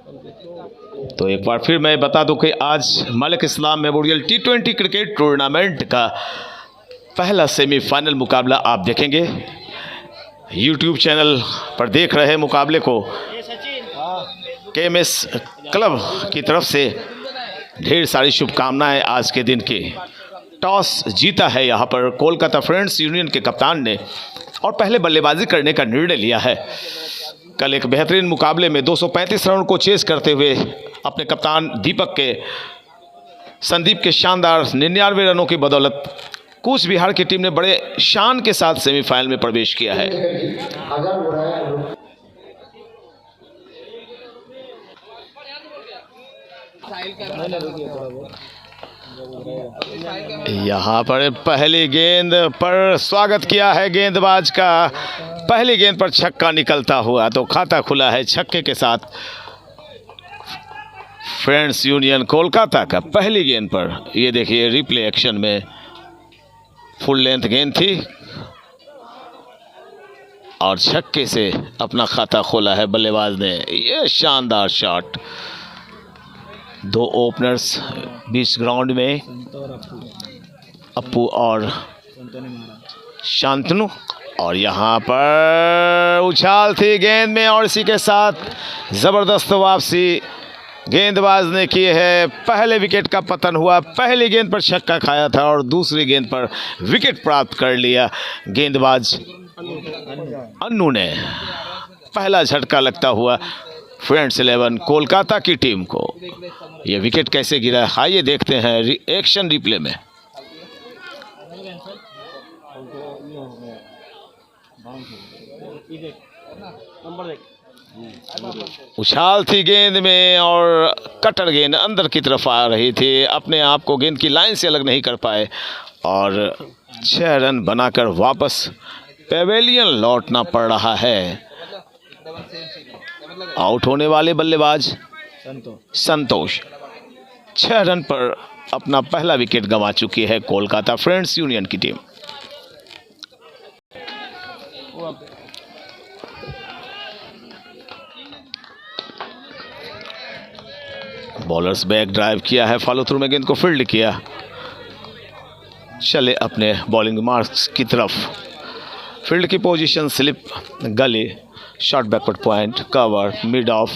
तो एक बार फिर मैं बता दूं कि आज Malik Islam memorial T20 cricket tournament का पहला सेमीफाइनल मुकाबला आप देखेंगे। यूट्यूब चैनल पर देख रहे मुकाबले को KMS क्लब की तरफ से ढेर सारी शुभकामनाएं। आज के दिन की टॉस जीता है यहाँ पर कोलकाता फ्रेंड्स यूनियन के कप्तान ने और पहले बल्लेबाजी करने का निर्णय लिया है। कल एक बेहतरीन मुकाबले में 235 रन को चेस करते हुए अपने कप्तान संदीप के शानदार 99 रनों की बदौलत कूच बिहार की टीम ने बड़े शान के साथ सेमीफाइनल में प्रवेश किया है। यहाँ पर पहली गेंद पर स्वागत किया है गेंदबाज का। पहली गेंद पर छक्का निकलता हुआ तो खाता खुला है छक्के के साथ फ्रेंड्स यूनियन कोलकाता का। पहली गेंद पर ये देखिए रिप्ले एक्शन में फुल लेंथ गेंद थी और छक्के से अपना खाता खोला है बल्लेबाज ने। ये शानदार शॉट। दो ओपनर्स बीच ग्राउंड में, अप्पू और शांतनु, और यहाँ पर उछाल थी गेंद में और इसी के साथ ज़बरदस्त वापसी गेंदबाज ने की है। पहले विकेट का पतन हुआ। पहली गेंद पर छक्का खाया था और दूसरी गेंद पर विकेट प्राप्त कर लिया गेंदबाज अन्नू ने। पहला झटका लगता हुआ फ्रेंड्स 11 कोलकाता की टीम को। ये विकेट कैसे गिरा, आइए देखते हैं एक्शन रिप्ले में। उछाल थी गेंद में और कटर गेंद अंदर की तरफ आ रही थी। अपने आप को गेंद की लाइन से अलग नहीं कर पाए और 6 रन बनाकर वापस पेवेलियन लौटना पड़ रहा है। आउट होने वाले बल्लेबाज संतोष 6 रन पर अपना पहला विकेट गंवा चुकी है कोलकाता फ्रेंड्स यूनियन की टीम। बॉलर्स बैक ड्राइव किया है, फॉलो थ्रू में गेंद को फील्ड किया। चले अपने बॉलिंग मार्क्स की तरफ। फील्ड की पोजीशन स्लिप, गली, short backward point, cover, mid of,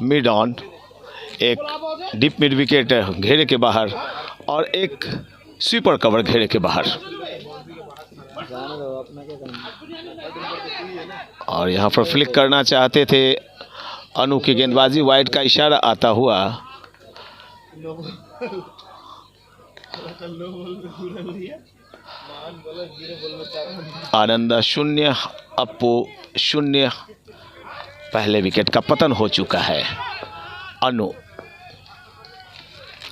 mid on, एक डीप मिड विकेट घेरे के बाहर और एक स्वीपर कवर घेरे के बाहर। और यहाँ पर फ्लिक करना चाहते थे अनु की गेंदबाजी, वाइड का इशारा आता हुआ। आनंद 0, अप्पू 0। पहले विकेट का पतन हो चुका है। अनु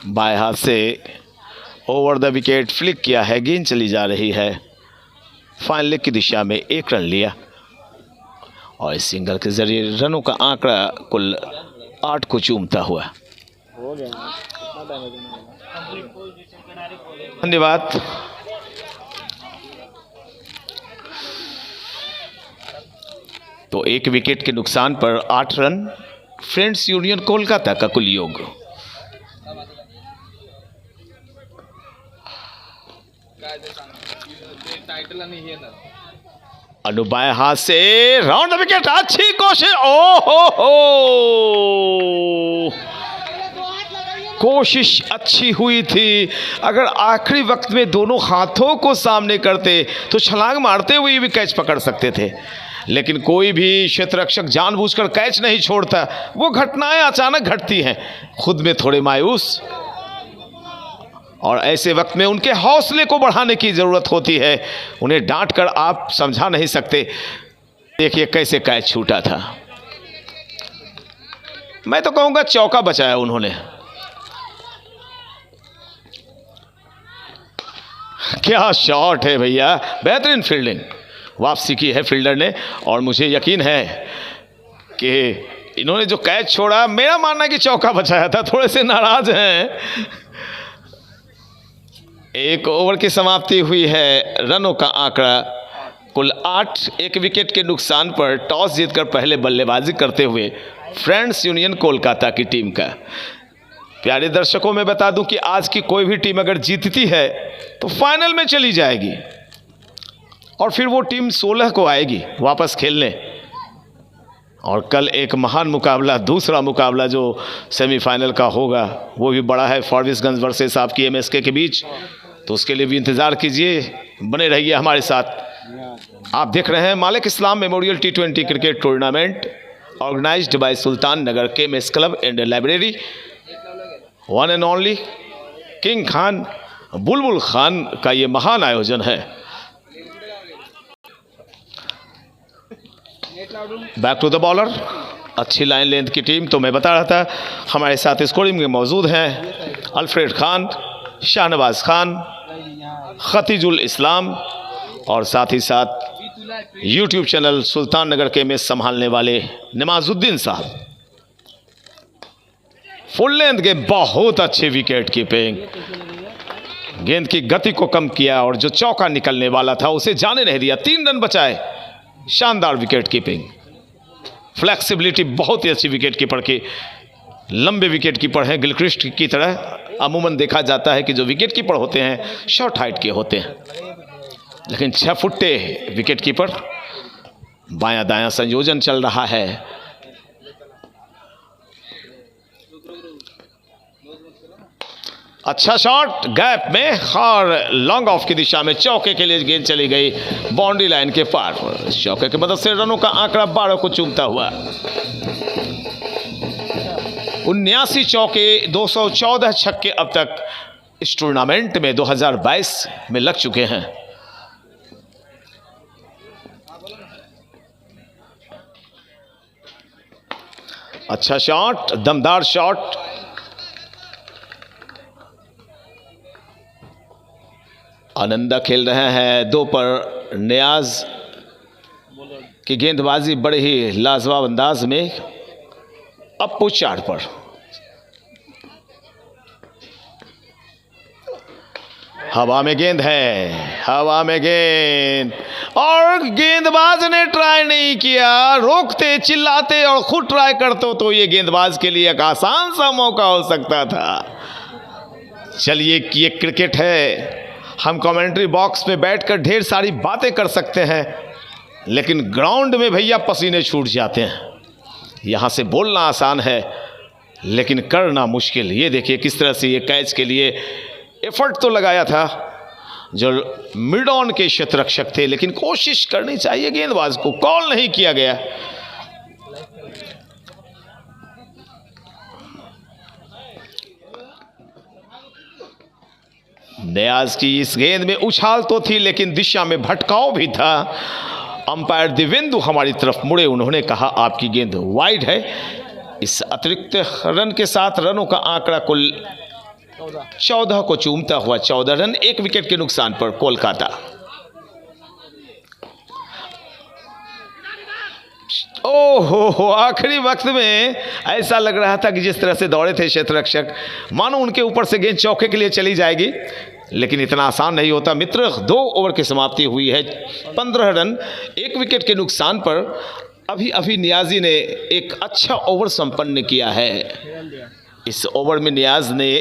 बाएं हाथ से ओवर द विकेट फ्लिक किया है, गेंद चली जा रही है फाइन लेग की दिशा में। 1 रन लिया और इस सिंगल के जरिए रनों का आंकड़ा कुल 8 को चूमता हुआ। धन्यवाद। तो 1 विकेट के नुकसान पर 8 रन फ्रेंड्स यूनियन कोलकाता का कुल योग। अनु बाएं हाथ से राउंड द विकेट, अच्छी कोशिश। ओ हो, कोशिश अच्छी हुई थी। अगर आखिरी वक्त में दोनों हाथों को सामने करते तो छलांग मारते हुए भी कैच पकड़ सकते थे, लेकिन कोई भी क्षेत्ररक्षक जानबूझकर कैच नहीं छोड़ता। वो घटनाएं अचानक घटती हैं, खुद में थोड़े मायूस, और ऐसे वक्त में उनके हौसले को बढ़ाने की ज़रूरत होती है। उन्हें डांट कर आप समझा नहीं सकते। देखिए कैसे कैच छूटा था। मैं तो कहूँगा चौका बचाया उन्होंने। क्या शॉट है भैया, बेहतरीन फील्डिंग। वापसी की है फील्डर ने और मुझे यकीन है कि इन्होंने जो कैच छोड़ा, मेरा मानना है कि चौका बचाया था। थोड़े से नाराज हैं। 1 ओवर की समाप्ति हुई है। रनों का आंकड़ा कुल 8। 1 विकेट के नुकसान पर टॉस जीतकर पहले बल्लेबाजी करते हुए फ्रेंड्स यूनियन कोलकाता की टीम का। प्यारे दर्शकों, मैं बता दूं कि आज की कोई भी टीम अगर जीतती है तो फाइनल में चली जाएगी और फिर वो टीम 16 को आएगी वापस खेलने। और कल एक महान मुकाबला, दूसरा मुकाबला जो सेमीफाइनल का होगा, वो भी बड़ा है, फॉरबिसगंज वर्सेस आपकी एमएसके के बीच। तो उसके लिए भी इंतज़ार कीजिए, बने रहिए हमारे साथ। आप देख रहे हैं Malik Islam memorial T20 cricket tournament organised by Sultan Nagar KMS club and library. One and only king Khan Bulbul Khan का ये महान आयोजन है। बैक टू द बॉलर, अच्छी लाइन लेंथ की टीम। तो मैं बता रहा था हमारे साथ स्कोरिंग में मौजूद हैं अल्फ्रेड खान, शाहनवाज खान, खतीजुल इस्लाम और साथ ही साथ यूट्यूब चैनल सुल्तान नगर के में संभालने वाले नमाजुद्दीन साहब। फुल लेंथ गेंद, बहुत अच्छी विकेट कीपिंग, गेंद की गति को कम किया और जो चौका निकलने वाला था उसे जाने नहीं दिया, 3 रन बचाए। शानदार विकेट कीपिंग, फ्लेक्सिबिलिटी बहुत ही अच्छी विकेट कीपर की। लंबे विकेट कीपर हैं गिलक्रिस्ट की तरह। अमूमन देखा जाता है कि जो विकेट कीपर होते हैं शॉर्ट हाइट के होते हैं, लेकिन 6 फुट्टे विकेट कीपर। बायां दायां संयोजन चल रहा है। अच्छा शॉट गैप में और लॉन्ग ऑफ की दिशा में चौके के लिए गेंद चली गई बाउंड्री लाइन के पार। चौके की मदद से रनों का आंकड़ा 12 को चूमता हुआ। 79 चौके, 214 छक्के अब तक इस टूर्नामेंट में 2022 में लग चुके हैं। अच्छा शॉट, दमदार शॉट। आनंदा खेल रहे हैं 2 पर। नियाज की गेंदबाजी बड़े ही लाजवाब अंदाज में। अप्पू 4 पर। हवा में गेंद है, हवा में गेंद, और गेंदबाज ने ट्राई नहीं किया। रोकते, चिल्लाते और खुद ट्राई करते तो ये गेंदबाज के लिए एक आसान सा मौका हो सकता था। चलिए, ये क्रिकेट है। हम कमेंट्री बॉक्स में बैठकर ढेर सारी बातें कर सकते हैं, लेकिन ग्राउंड में भैया पसीने छूट जाते हैं। यहाँ से बोलना आसान है लेकिन करना मुश्किल। ये देखिए किस तरह से ये कैच के लिए एफर्ट तो लगाया था जो मिड ऑन के क्षेत्ररक्षक थे, लेकिन कोशिश करनी चाहिए गेंदबाज को, कॉल नहीं किया गया। नियाज की इस गेंद में उछाल तो थी लेकिन दिशा में भटकाव भी था। अंपायर दिवेंदु हमारी तरफ मुड़े, उन्होंने कहा आपकी गेंद वाइड है। इस अतिरिक्त रन के साथ रनों का आंकड़ा कुल 14 को चूमता हुआ 14 रन 1 विकेट के नुकसान पर कोलकाता। ओहो, आखिरी वक्त में ऐसा लग रहा था कि जिस तरह से दौड़े थे क्षेत्ररक्षक, मानो उनके ऊपर से गेंद चौके के लिए चली जाएगी, लेकिन इतना आसान नहीं होता मित्र। 2 ओवर की समाप्ति हुई है, 15 रन 1 विकेट के नुकसान पर। अभी अभी नियाजी ने एक अच्छा ओवर संपन्न किया है। इस ओवर में नियाज ने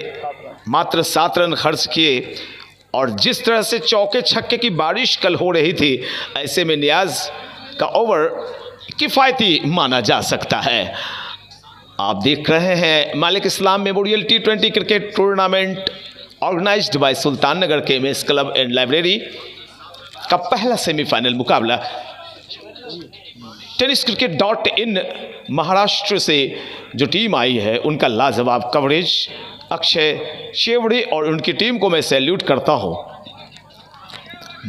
मात्र 7 रन खर्च किए और जिस तरह से चौके छक्के की बारिश कल हो रही थी, ऐसे में नियाज का ओवर किफ़ायती माना जा सकता है। आप देख रहे हैं Malik Islam memorial T20 cricket tournament organised by Sultan Nagar KMS club and library का पहला सेमीफाइनल मुकाबला। tenniscricket.in महाराष्ट्र से जो टीम आई है उनका लाजवाब कवरेज, अक्षय शेवड़े और उनकी टीम को मैं सैल्यूट करता हूं।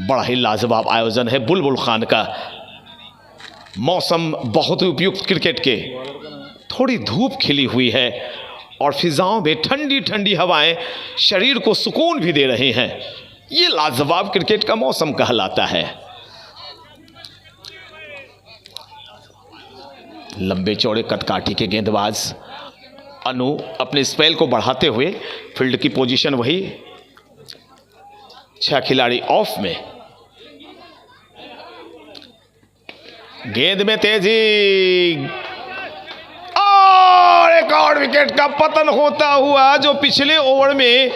बड़ा ही लाजवाब आयोजन है बुलबुल खान का। मौसम बहुत ही उपयुक्त क्रिकेट के, थोड़ी धूप खिली हुई है और फिजाओं में ठंडी ठंडी हवाएं शरीर को सुकून भी दे रही हैं। ये लाजवाब क्रिकेट का मौसम कहलाता है। लंबे चौड़े कदकाठी के गेंदबाज अनु अपने स्पेल को बढ़ाते हुए, फील्ड की पोजीशन वही, 6 खिलाड़ी ऑफ में। गेंद में तेजी एक और विकेट का पतन होता हुआ। जो पिछले ओवर में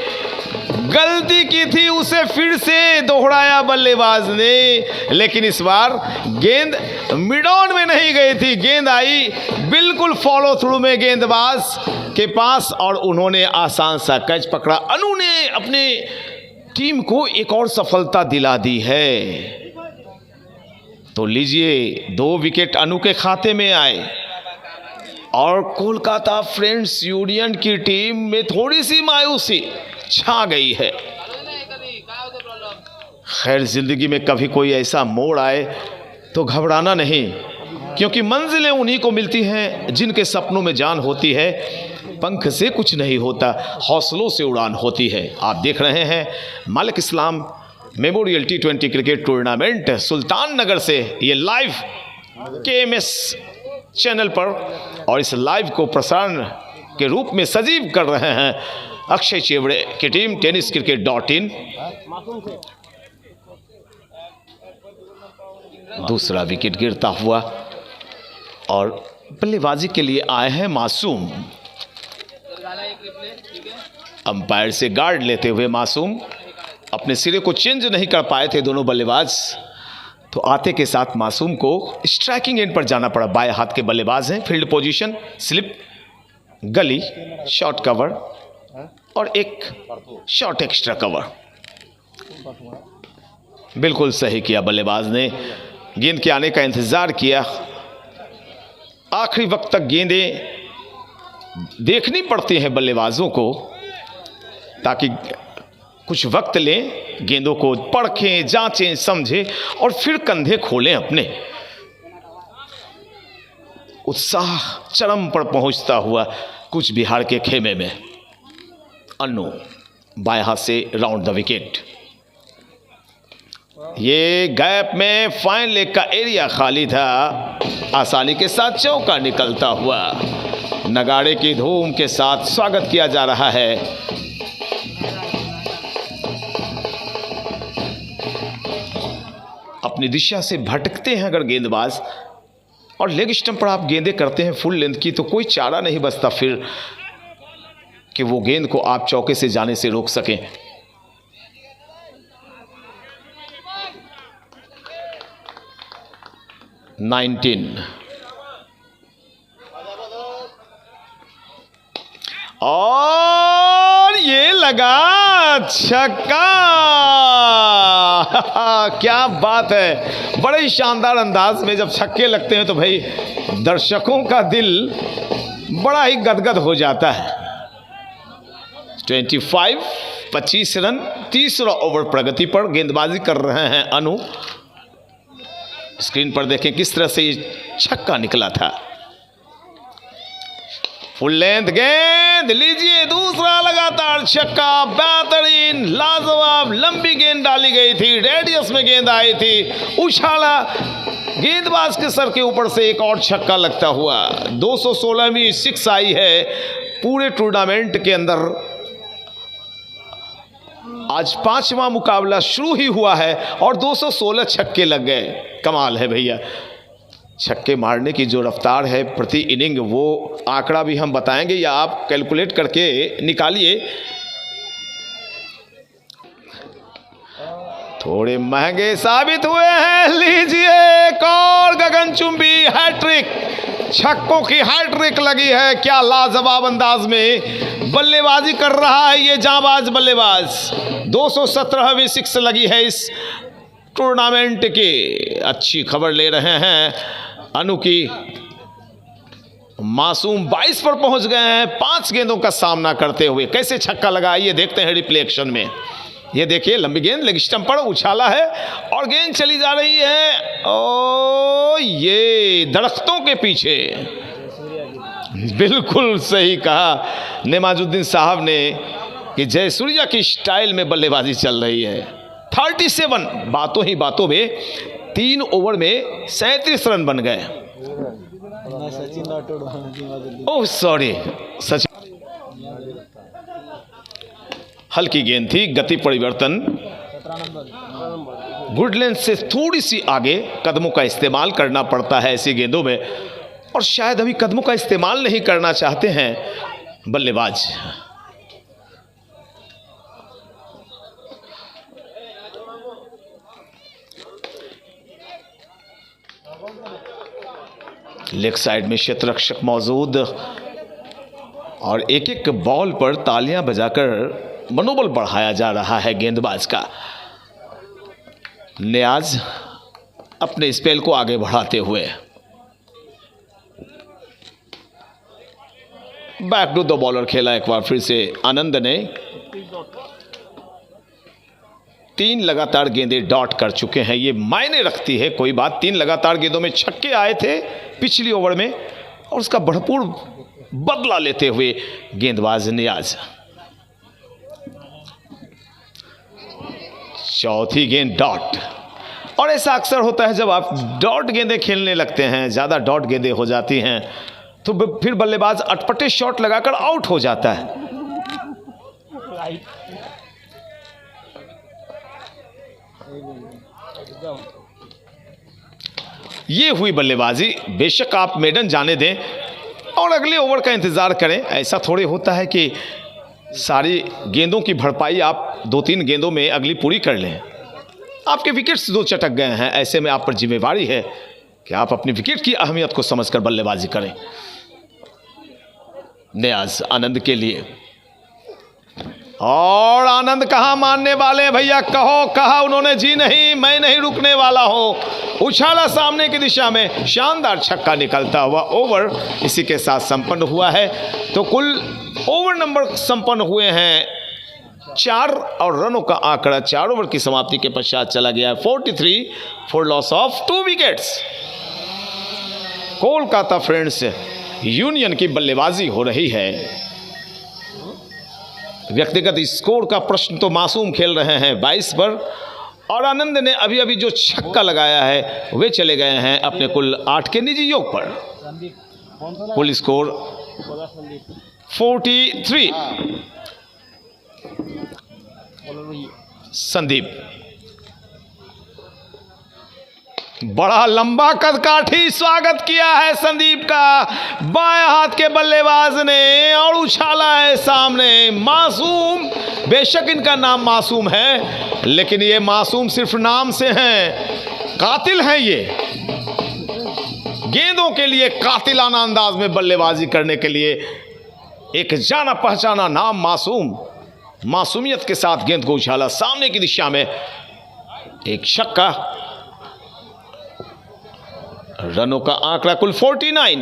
गलती की थी उसे फिर से दोहराया बल्लेबाज ने, लेकिन इस बार गेंद मिड ऑन में नहीं गई थी, गेंद आई बिल्कुल फॉलो थ्रू में गेंदबाज के पास और उन्होंने आसान सा कैच पकड़ा। अनु ने अपने टीम को एक और सफलता दिला दी है। तो लीजिए 2 विकेट अनु के खाते में आए और कोलकाता फ्रेंड्स यूनियन की टीम में थोड़ी सी मायूसी छा गई है। खैर, जिंदगी में कभी कोई ऐसा मोड़ आए तो घबराना नहीं, क्योंकि मंजिलें उन्हीं को मिलती हैं जिनके सपनों में जान होती है। पंख से कुछ नहीं होता, हौसलों से उड़ान होती है। आप देख रहे हैं Malik Islam memorial T20 cricket tournament सुल्तान नगर से, ये लाइव KMS चैनल पर, और इस लाइव को प्रसारण के रूप में सजीव कर रहे हैं अक्षय चेवड़े की टीम tenniscricket.in। दूसरा विकेट गिरता हुआ और बल्लेबाजी के लिए आए हैं मासूम। अंपायर से गार्ड लेते हुए मासूम अपने सिरे को चेंज नहीं कर पाए थे दोनों बल्लेबाज, तो आते के साथ मासूम को स्ट्राइकिंग एंड पर जाना पड़ा। बाएं हाथ के बल्लेबाज हैं। फील्ड पोजीशन, स्लिप, गली, शॉर्ट कवर और एक शॉर्ट एक्स्ट्रा कवर। बिल्कुल सही किया बल्लेबाज ने, गेंद के आने का इंतजार किया। आखिरी वक्त तक गेंदें देखनी पड़ती हैं बल्लेबाजों को, ताकि कुछ वक्त लें, गेंदों को परखें, जांचें, समझें और फिर कंधे खोलें अपने। उत्साह चरम पर पहुंचता हुआ कुछ बिहार के खेमे में अनु बाएं हाथ से राउंड द विकेट। ये गैप में फाइन लेग का एरिया खाली था, आसानी के साथ चौका निकलता हुआ। नगाड़े की धूम के साथ स्वागत किया जा रहा है। अपनी दिशा से भटकते हैं अगर गेंदबाज और लेग स्टंप पर आप गेंदें करते हैं फुल लेंथ की, तो कोई चारा नहीं बचता फिर कि वो गेंद को आप चौके से जाने से रोक सकें। और ये लगा छक्का। क्या बात है, बड़े ही शानदार अंदाज में जब छक्के लगते हैं तो भाई दर्शकों का दिल बड़ा ही गदगद हो जाता है। 25 रन, तीसरा ओवर प्रगति पर गेंदबाजी कर रहे हैं अनु। स्क्रीन पर देखें किस तरह से ये छक्का निकला था। फुल लेंथ गेंद, लीजिए दूसरा लगातार छक्का। बेहतरीन, लाजवाब, लंबी गेंद डाली गई थी, रेडियस में गेंद आई थी, उछाला, गेंदबाज के सर के ऊपर से एक और छक्का लगता हुआ। 216वीं 6 आई है पूरे टूर्नामेंट के अंदर। आज 5वां मुकाबला शुरू ही हुआ है और 216 छक्के लग गए। कमाल है भैया, छक्के मारने की जो रफ्तार है प्रति इनिंग, वो आंकड़ा भी हम बताएंगे या आप कैलकुलेट करके निकालिए। थोड़े महंगे साबित हुए हैं। लीजिए एक और गगनचुंबी हैट्रिक, छक्कों की हैट्रिक लगी है। क्या लाजवाब अंदाज में बल्लेबाजी कर रहा है ये जांबाज बल्लेबाज। 217वीं 6 लगी है इस टूर्नामेंट की। अच्छी खबर ले रहे हैं अनु की। मासूम 22 पर पहुंच गए हैं 5 गेंदों का सामना करते हुए। कैसे छक्का लगा ये देखते हैं रिप्ले एक्शन में। ये देखिए लंबी गेंद लेग स्टंप पर उछाला है और गेंद चली जा रही है। ओ ये दरख्तों के पीछे। बिल्कुल सही कहा नेमाजुद्दीन साहब ने कि जयसूर्या की स्टाइल में बल्लेबाजी चल रही है। 37 बातों ही बातों में 3 ओवर में 37 रन बन गए। Oh sorry, Sachin. हल्की गेंद थी, गति परिवर्तन, गुड लेंथ से थोड़ी सी आगे कदमों का इस्तेमाल करना पड़ता है ऐसी गेंदों में। और शायद अभी कदमों का इस्तेमाल नहीं करना चाहते हैं बल्लेबाज। लेग साइड में क्षेत्ररक्षक मौजूद और एक एक बॉल पर तालियां बजाकर मनोबल बढ़ाया जा रहा है गेंदबाज का। नियाज अपने स्पेल को आगे बढ़ाते हुए बैक टू द बॉलर खेला एक बार फिर से आनंद ने। 3 लगातार गेंदें डॉट कर चुके हैं, ये मायने रखती है कोई बात। 3 लगातार गेंदों में छक्के आए थे पिछली ओवर में और उसका भरपूर बदला लेते हुए गेंदबाज नियाज। चौथी गेंद डॉट। और ऐसा अक्सर होता है जब आप डॉट गेंदें खेलने लगते हैं, ज्यादा डॉट गेंदें हो जाती हैं तो फिर बल्लेबाज अटपटे शॉट लगाकर आउट हो जाता है। ये हुई बल्लेबाजी। बेशक आप मेडन जाने दें और अगले ओवर का इंतजार करें। ऐसा थोड़े होता है कि सारी गेंदों की भरपाई आप 2-3 गेंदों में अगली पूरी कर लें। आपके विकेट्स 2 चटक गए हैं, ऐसे में आप पर जिम्मेवारी है कि आप अपनी विकेट की अहमियत को समझकर बल्लेबाजी करें। नियाज आनंद के लिए, और आनंद कहां मानने वाले हैं भैया। कहो कहा उन्होंने, जी नहीं मैं नहीं रुकने वाला हूं। उछाला सामने की दिशा में, शानदार छक्का निकलता हुआ ओवर इसी के साथ संपन्न हुआ है। तो कुल ओवर नंबर संपन्न हुए हैं 4 और रनों का आंकड़ा 4 ओवर की समाप्ति के पश्चात चला गया है 43 for loss of 2 wickets. Kolkata friends union की बल्लेबाजी हो रही है। व्यक्तिगत स्कोर का प्रश्न तो मासूम खेल रहे हैं 22 पर, और आनंद ने अभी अभी जो छक्का लगाया है वे चले गए हैं अपने कुल 8 के निजी योग पर। कुल स्कोर 43। संदीप बड़ा लंबा कदकाठी स्वागत किया है संदीप का बाएं हाथ के बल्लेबाज ने, और उछाला है सामने। मासूम, बेशक इनका नाम मासूम है लेकिन ये मासूम सिर्फ नाम से हैं, कातिल हैं ये। गेंदों के लिए कातिलाना अंदाज में बल्लेबाजी करने के लिए एक जाना पहचाना नाम मासूम। मासूमियत के साथ गेंद को उछाला सामने की दिशा में, एक छक्का। रनों का आंकड़ा कुल 49।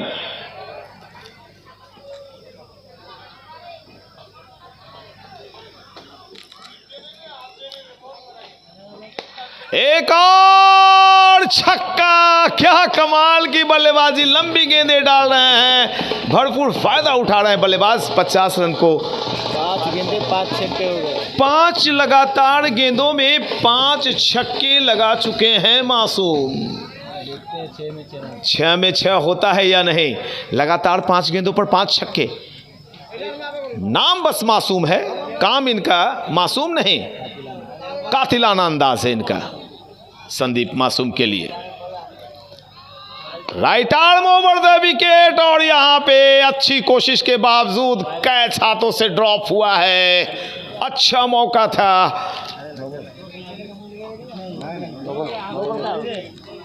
एक और छक्का। क्या कमाल की बल्लेबाजी, लंबी गेंदें डाल रहे हैं, भरपूर फायदा उठा रहे हैं बल्लेबाज। 50 रन को 5 गेंदें 5 छक्के हो गए। 5 लगातार गेंदों में 5 छक्के लगा चुके हैं मासूम। 6 में 6 होता है या नहीं? लगातार 5 गेंदों पर 5 छक्के। नाम बस मासूम है, काम इनका मासूम नहीं, कातिलाना अंदाज है इनका। संदीप मासूम के लिए right arm over the wicket, और यहां पे अच्छी कोशिश के बावजूद कैच हाथों से ड्रॉप हुआ है। अच्छा मौका था।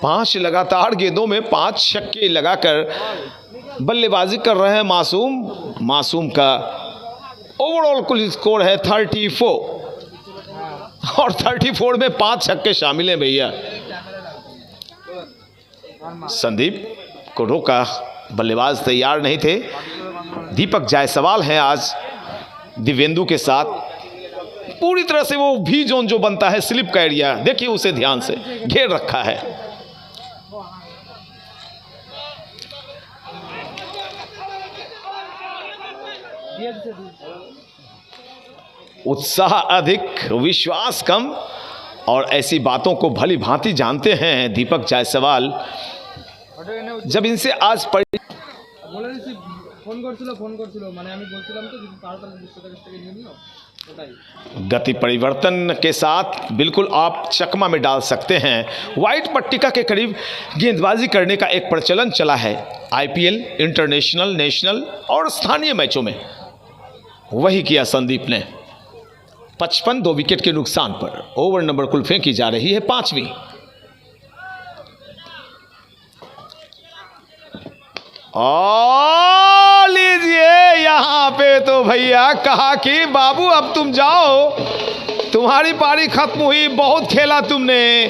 5 लगातार गेंदों में 5 छक्के लगाकर बल्लेबाजी कर रहे हैं मासूम। मासूम का ओवरऑल कुल स्कोर है 34, और 34 में 5 छक्के शामिल हैं भैया। संदीप को रोका, बल्लेबाज तैयार नहीं थे। दीपक जायसवाल हैं आज दिव्येंदु के साथ। पूरी तरह से वो भी जोन जो बनता है स्लिप का एरिया, देखिए उसे ध्यान से घेर रखा है। उत्साह अधिक, विश्वास कम, और ऐसी बातों को भली भांति जानते हैं दीपक जायसवाल। जब इनसे आज ফোন করছিল মানে আমি বলছিলাম তো তাড়াতাড়ি 20 টাকা নিয়ে নিও। गति परिवर्तन के साथ बिल्कुल आप चकमा में डाल सकते हैं। वाइट पट्टिका के करीब गेंदबाजी करने का एक प्रचलन चला है आईपीएल, इंटरनेशनल, नेशनल और स्थानीय मैचों में। वही किया संदीप ने। 55 2 विकेट के नुकसान पर ओवर नंबर कुल फेंकी जा रही है 5वीं। और लीजिए यहां पे तो भैया कहा कि बाबू अब तुम जाओ, तुम्हारी पारी खत्म हुई, बहुत खेला तुमने।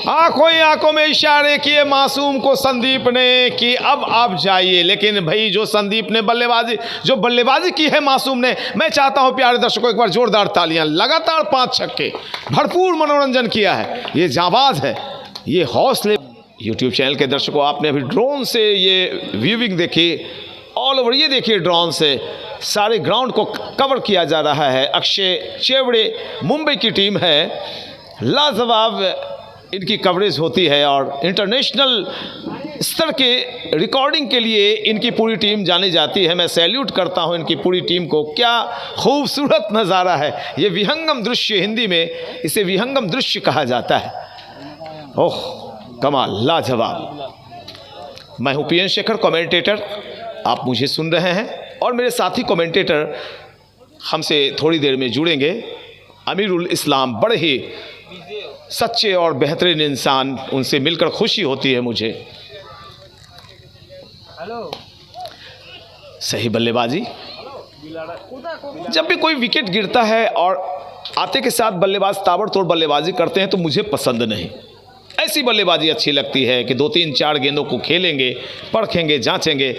आंखों ही आंखों में इशारे किए मासूम को संदीप ने कि अब आप जाइए। लेकिन भाई जो संदीप ने बल्लेबाजी की है मासूम ने, मैं चाहता हूं प्यारे दर्शकों एक बार जोरदार तालियां। लगातार 5 छक्के, भरपूर मनोरंजन किया है। ये जाबाज है, ये हौसले। यूट्यूब चैनल के दर्शकों, आपने अभी ड्रोन से ये व्यूइंग देखी ऑल ओवर। ये देखिए ड्रोन से सारे ग्राउंड को कवर किया जा रहा है। अक्षय चेवड़े मुंबई की टीम है, लाजवाब इनकी कवरेज होती है और इंटरनेशनल स्तर के रिकॉर्डिंग के लिए इनकी पूरी टीम जानी जाती है। मैं सैल्यूट करता हूं इनकी पूरी टीम को। क्या खूबसूरत नज़ारा है ये विहंगम दृश्य, हिंदी में इसे विहंगम दृश्य कहा जाता है। ओह कमाल, लाजवाब। मैं हूं पीएन शेखर, कमेंटेटर। आप मुझे सुन रहे हैं और मेरे साथी कमेंटेटर हमसे थोड़ी देर में जुड़ेंगे। अमीरुल इस्लाम, बड़े ही सच्चे और बेहतरीन इंसान, उनसे मिलकर खुशी होती है मुझे। सही बल्लेबाजी। जब भी कोई विकेट गिरता है और आते के साथ बल्लेबाज ताबड़तोड़ बल्लेबाजी करते हैं तो मुझे पसंद नहीं। ऐसी बल्लेबाजी अच्छी लगती है कि 2-3-4 गेंदों को खेलेंगे, परखेंगे, जांचेंगे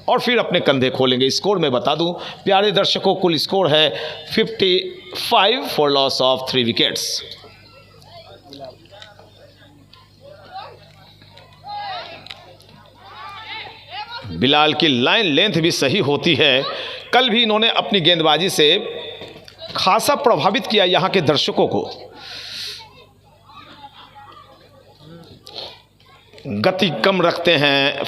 और फिर अपने कंधे खोलेंगे। स्कोर में बता दूं प्यारे दर्शकों, कुल स्कोर है 55 for loss of 3 wickets. Bilal की लाइन लेंथ भी सही होती है। कल भी इन्होंने अपनी गेंदबाजी से खासा प्रभावित किया यहां के दर्शकों को। गति कम रखते हैं,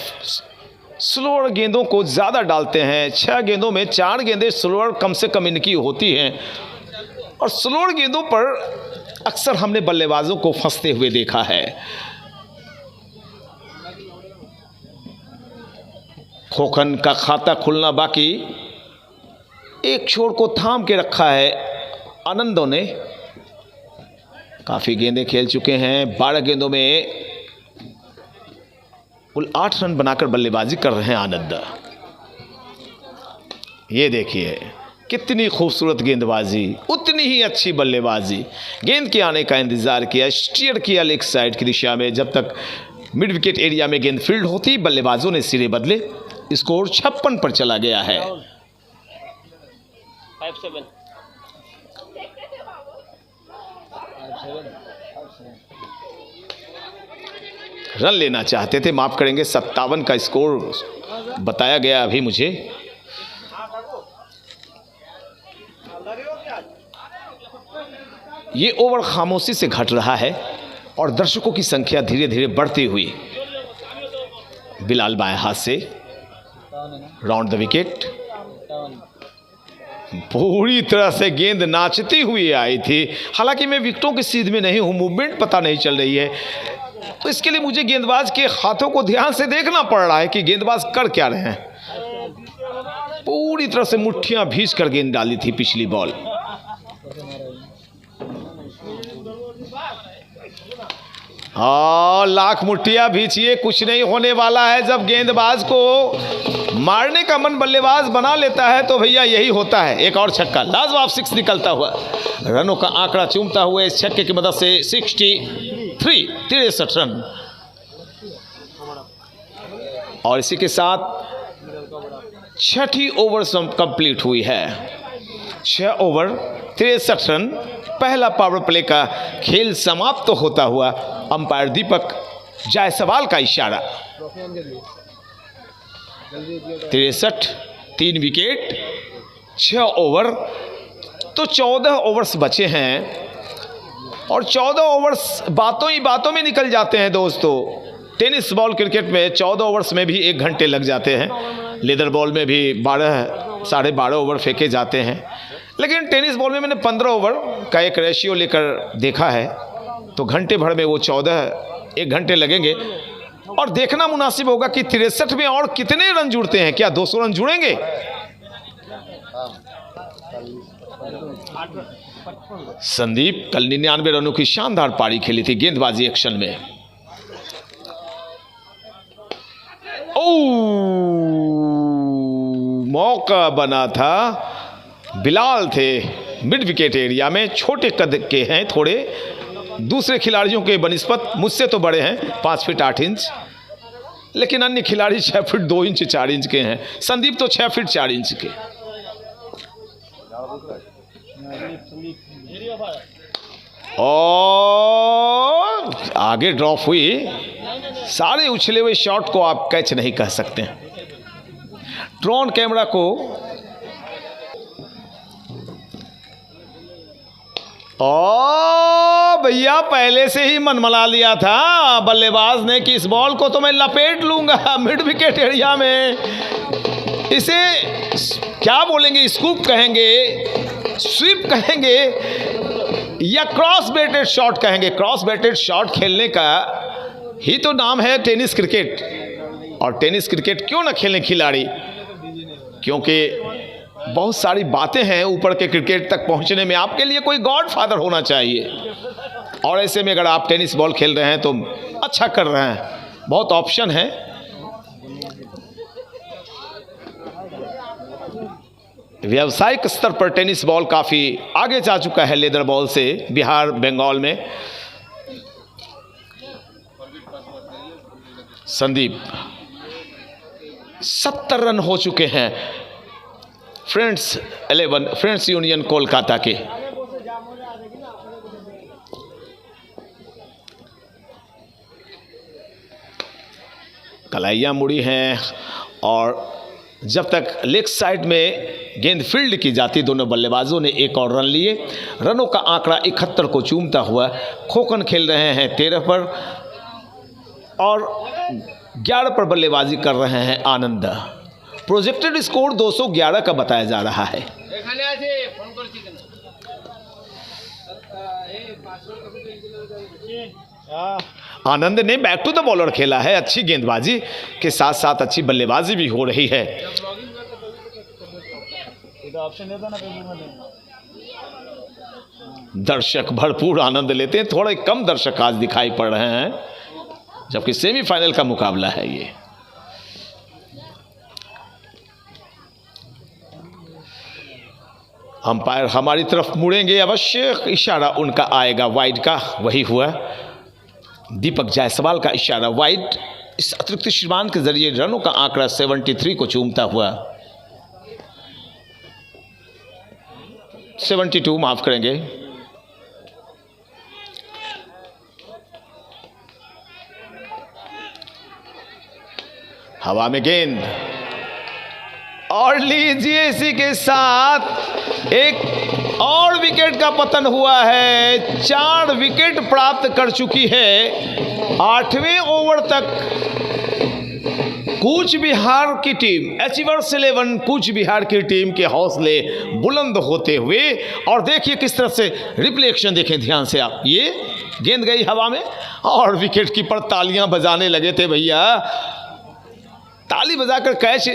स्लोअर गेंदों को ज़्यादा डालते हैं। 6 गेंदों में 4 गेंदें स्लोअर कम से कम इनकी होती हैं और स्लोअर गेंदों पर अक्सर हमने बल्लेबाजों को फंसते हुए देखा है। खोखन का खाता खुलना बाकी, एक छोर को थाम के रखा है आनंदों ने। काफ़ी गेंदें खेल चुके हैं, 12 गेंदों में कुल 8 रन बनाकर बल्लेबाजी कर रहे हैं आनंद। ये देखिए कितनी खूबसूरत गेंदबाजी, उतनी ही अच्छी बल्लेबाजी। गेंद के आने का इंतजार किया, स्टीयर किया लेग साइड की दिशा में। जब तक मिड विकेट एरिया में गेंद फील्ड होती, बल्लेबाजों ने सिरे बदले। स्कोर 56 पर चला गया है। 5-7 रन लेना चाहते थे, माफ करेंगे 57 का स्कोर बताया गया अभी मुझे। ये ओवर खामोशी से घट रहा है और दर्शकों की संख्या धीरे धीरे बढ़ती हुई। बिलाल बाएं हाथ से राउंड द विकेट। पूरी तरह से गेंद नाचती हुई आई थी। हालांकि मैं विकेटों की सीध में नहीं हूं, मूवमेंट पता नहीं चल रही है, तो इसके लिए मुझे गेंदबाज के हाथों को ध्यान से देखना पड़ रहा है कि गेंदबाज कर क्या रहे हैं। पूरी तरह से मुट्ठियां भींच कर गेंद डाली थी पिछली बॉल। लाख मुट्ठियां भींचिए, कुछ नहीं होने वाला है। जब गेंदबाज को मारने का मन बल्लेबाज बना लेता है तो भैया यही होता है। एक और छक्का, लाजवाब 6 निकलता हुआ, रनों का आंकड़ा चूमता हुआ इस छक्के की मदद से 63 रन। और इसी के साथ 6ठी ओवर कंप्लीट हुई है। 6 ओवर 63 रन। पहला पावर प्ले का खेल समाप्त तो होता हुआ अंपायर दीपक जायसवाल का इशारा। 63, 3 विकेट, 6 ओवर, तो 14 ओवर्स बचे हैं और 14 ओवर्स बातों ही बातों में निकल जाते हैं दोस्तों। टेनिस बॉल क्रिकेट में 14 ओवर्स में भी 1 घंटे लग जाते हैं। लेदर बॉल में भी 12 साढ़े 12 ओवर फेंके जाते हैं। लेकिन टेनिस बॉल में मैंने 15 ओवर का एक रेशियो लेकर देखा है, तो घंटे भर में वो 1 घंटे लगेंगे। और देखना मुनासिब होगा कि 63 में और कितने रन जुड़ते हैं। क्या 200 रन जुड़ेंगे? संदीप कल 99 रनों की शानदार पारी खेली थी गेंदबाजी एक्शन में। मौका बना था, बिलाल थे मिड विकेट एरिया में, छोटे कद के हैं थोड़े, दूसरे खिलाड़ियों के बनिस्बत मुझसे तो बड़े हैं 5 फीट 8 इंच, लेकिन अन्य खिलाड़ी 6 फीट 2 इंच 4 इंच के हैं। संदीप तो 6 फीट 4 इंच के। और आगे ड्रॉप हुई, सारे उछले हुए शॉट को आप कैच नहीं कह सकते। ड्रोन कैमरा को भैया पहले से ही मनमना लिया था बल्लेबाज ने कि इस बॉल को तो मैं लपेट लूंगा मिड विकेट एरिया में। इसे क्या बोलेंगे, स्कूप कहेंगे, स्वीप कहेंगे या क्रॉस बेटेड शॉट कहेंगे। क्रॉस बेटेड शॉट खेलने का ही तो नाम है टेनिस क्रिकेट। और टेनिस क्रिकेट क्यों ना खेलें खिलाड़ी, क्योंकि बहुत सारी बातें हैं ऊपर के क्रिकेट तक पहुंचने में। आपके लिए कोई गॉड फादर होना चाहिए, और ऐसे में अगर आप टेनिस बॉल खेल रहे हैं तो अच्छा कर रहे हैं। बहुत ऑप्शन है। व्यावसायिक स्तर पर टेनिस बॉल काफ़ी आगे जा चुका है लेदर बॉल से बिहार बंगाल में। संदीप 70 रन हो चुके हैं फ्रेंड्स 11 फ्रेंड्स यूनियन कोलकाता के। कलाइयाँ मुड़ी हैं, और जब तक लेग साइड में गेंद फील्ड की जाती, दोनों बल्लेबाजों ने 1 और रन लिए। रनों का आंकड़ा 71 को चूमता हुआ खोखन खेल रहे हैं 13 पर, और 11 पर बल्लेबाजी कर रहे हैं आनंद। प्रोजेक्टेड स्कोर 211 का बताया जा रहा है। आनंद ने बैक टू द बॉलर खेला है, अच्छी गेंदबाजी के साथ साथ अच्छी बल्लेबाजी भी हो रही है। दर्शक भरपूर आनंद लेते हैं, थोड़े कम दर्शक आज दिखाई पड़ रहे हैं, जबकि सेमीफाइनल का मुकाबला है ये। अंपायर हमारी तरफ मुड़ेंगे अवश्य, इशारा उनका आएगा वाइड का, वही हुआ। दीपक जायसवाल का इशारा वाइड। इस अतिरिक्त श्रीमान के जरिए रनों का आंकड़ा 73 को चूमता हुआ 72 माफ करेंगे। हवा में गेंद, और लीजिए इसी के साथ एक और विकेट का पतन हुआ है। 4 विकेट प्राप्त कर चुकी है। 8वें ओवर तक कूच बिहार की टीम, अचीवर्स 11 कूच बिहार की टीम के हौसले बुलंद होते हुए। और देखिए किस तरह से रिफ्लेक्शन देखें ध्यान से आप, ये गेंद गई हवा में और विकेट कीपर तालियां बजाने लगे थे। भैया ताली बजाकर कैच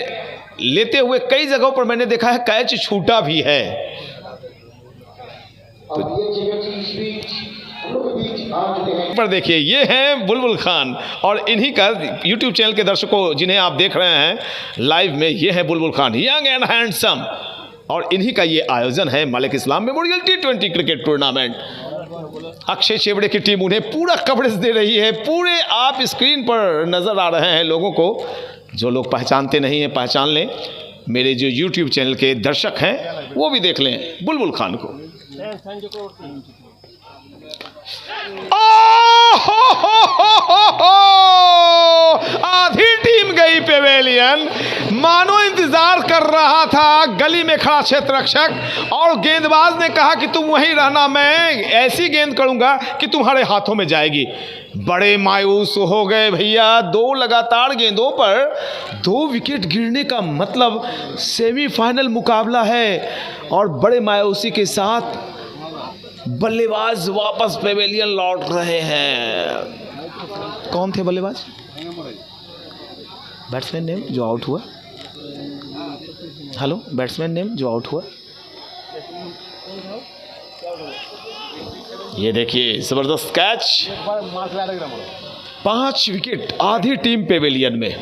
लेते हुए कई जगहों पर मैंने देखा है कैच छूटा भी है। पर देखिए ये हैं बुलबुल खान, और इन्हीं का YouTube चैनल के दर्शकों जिन्हें आप देख रहे हैं लाइव में, ये है बुलबुल खान, यंग एंड हैंडसम, और इन्हीं का ये आयोजन है Malik Islam memorial T20 cricket tournament. Akshay Chevade की टीम उन्हें पूरा कवरेज दे रही है। पूरे आप स्क्रीन पर नजर आ रहे हैं लोगों को, जो लोग पहचानते नहीं हैं पहचान लें। मेरे जो YouTube चैनल के दर्शक हैं वो भी देख लें बुलबुल खान को। आधी टीम गई पेवेलियन। मानो इंतजार कर रहा था गली में खड़ा क्षेत्र रक्षक, और गेंदबाज ने कहा कि तुम वहीं रहना, मैं ऐसी गेंद करूंगा कि तुम्हारे हाथों में जाएगी। बड़े मायूस हो गए भैया। 2 लगातार गेंदों पर 2 विकेट गिरने का मतलब सेमीफाइनल मुकाबला है, और बड़े मायूसी के साथ बल्लेबाज वापस पेवेलियन लौट रहे हैं। कौन थे बल्लेबाज? बैट्समैन नेम जो आउट हुआ। हेलो, बैट्समैन नेम जो आउट हुआ। ये देखिए जबरदस्त कैच। 5 विकेट, आधी टीम पेवेलियन में।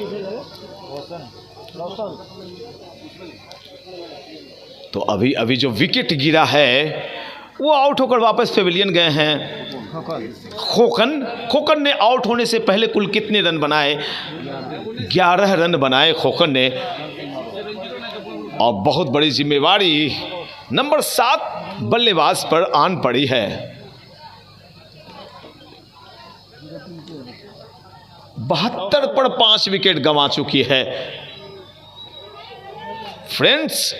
तो अभी अभी जो विकेट गिरा है वो आउट होकर वापस पेवेलियन गए हैं खोकन ने आउट होने से पहले कुल कितने रन बनाए? 11 रन बनाए खोकन ने, और बहुत बड़ी जिम्मेवारी नंबर 7 बल्लेबाज पर आन पड़ी है। 72 पर 5 विकेट गंवा चुकी है फ्रेंड्स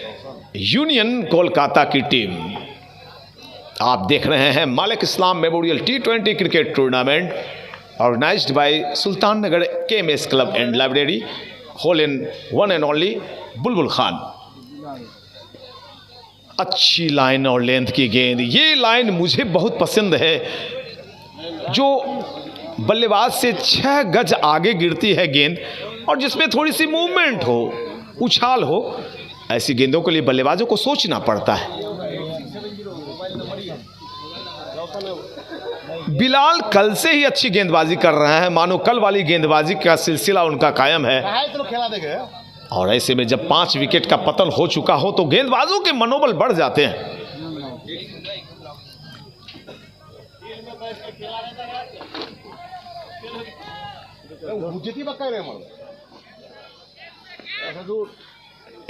यूनियन कोलकाता की टीम। आप देख रहे हैं Malik Islam memorial T20 cricket tournament organised by Sultan Nagar KMS club and library, hole in one and only Bulbul Khan. अच्छी लाइन और लेंथ की गेंद, ये लाइन मुझे बहुत पसंद है, जो बल्लेबाज से 6 गज आगे गिरती है गेंद, और जिसमें थोड़ी सी मूवमेंट हो, उछाल हो। ऐसी गेंदों के लिए बल्लेबाजों को सोचना पड़ता है। बिलाल कल से ही अच्छी गेंदबाजी कर रहे हैं, मानो कल वाली गेंदबाजी का सिलसिला उनका कायम है। और ऐसे में जब 5 विकेट का पतन हो चुका हो तो गेंदबाजों के मनोबल बढ़ जाते हैं।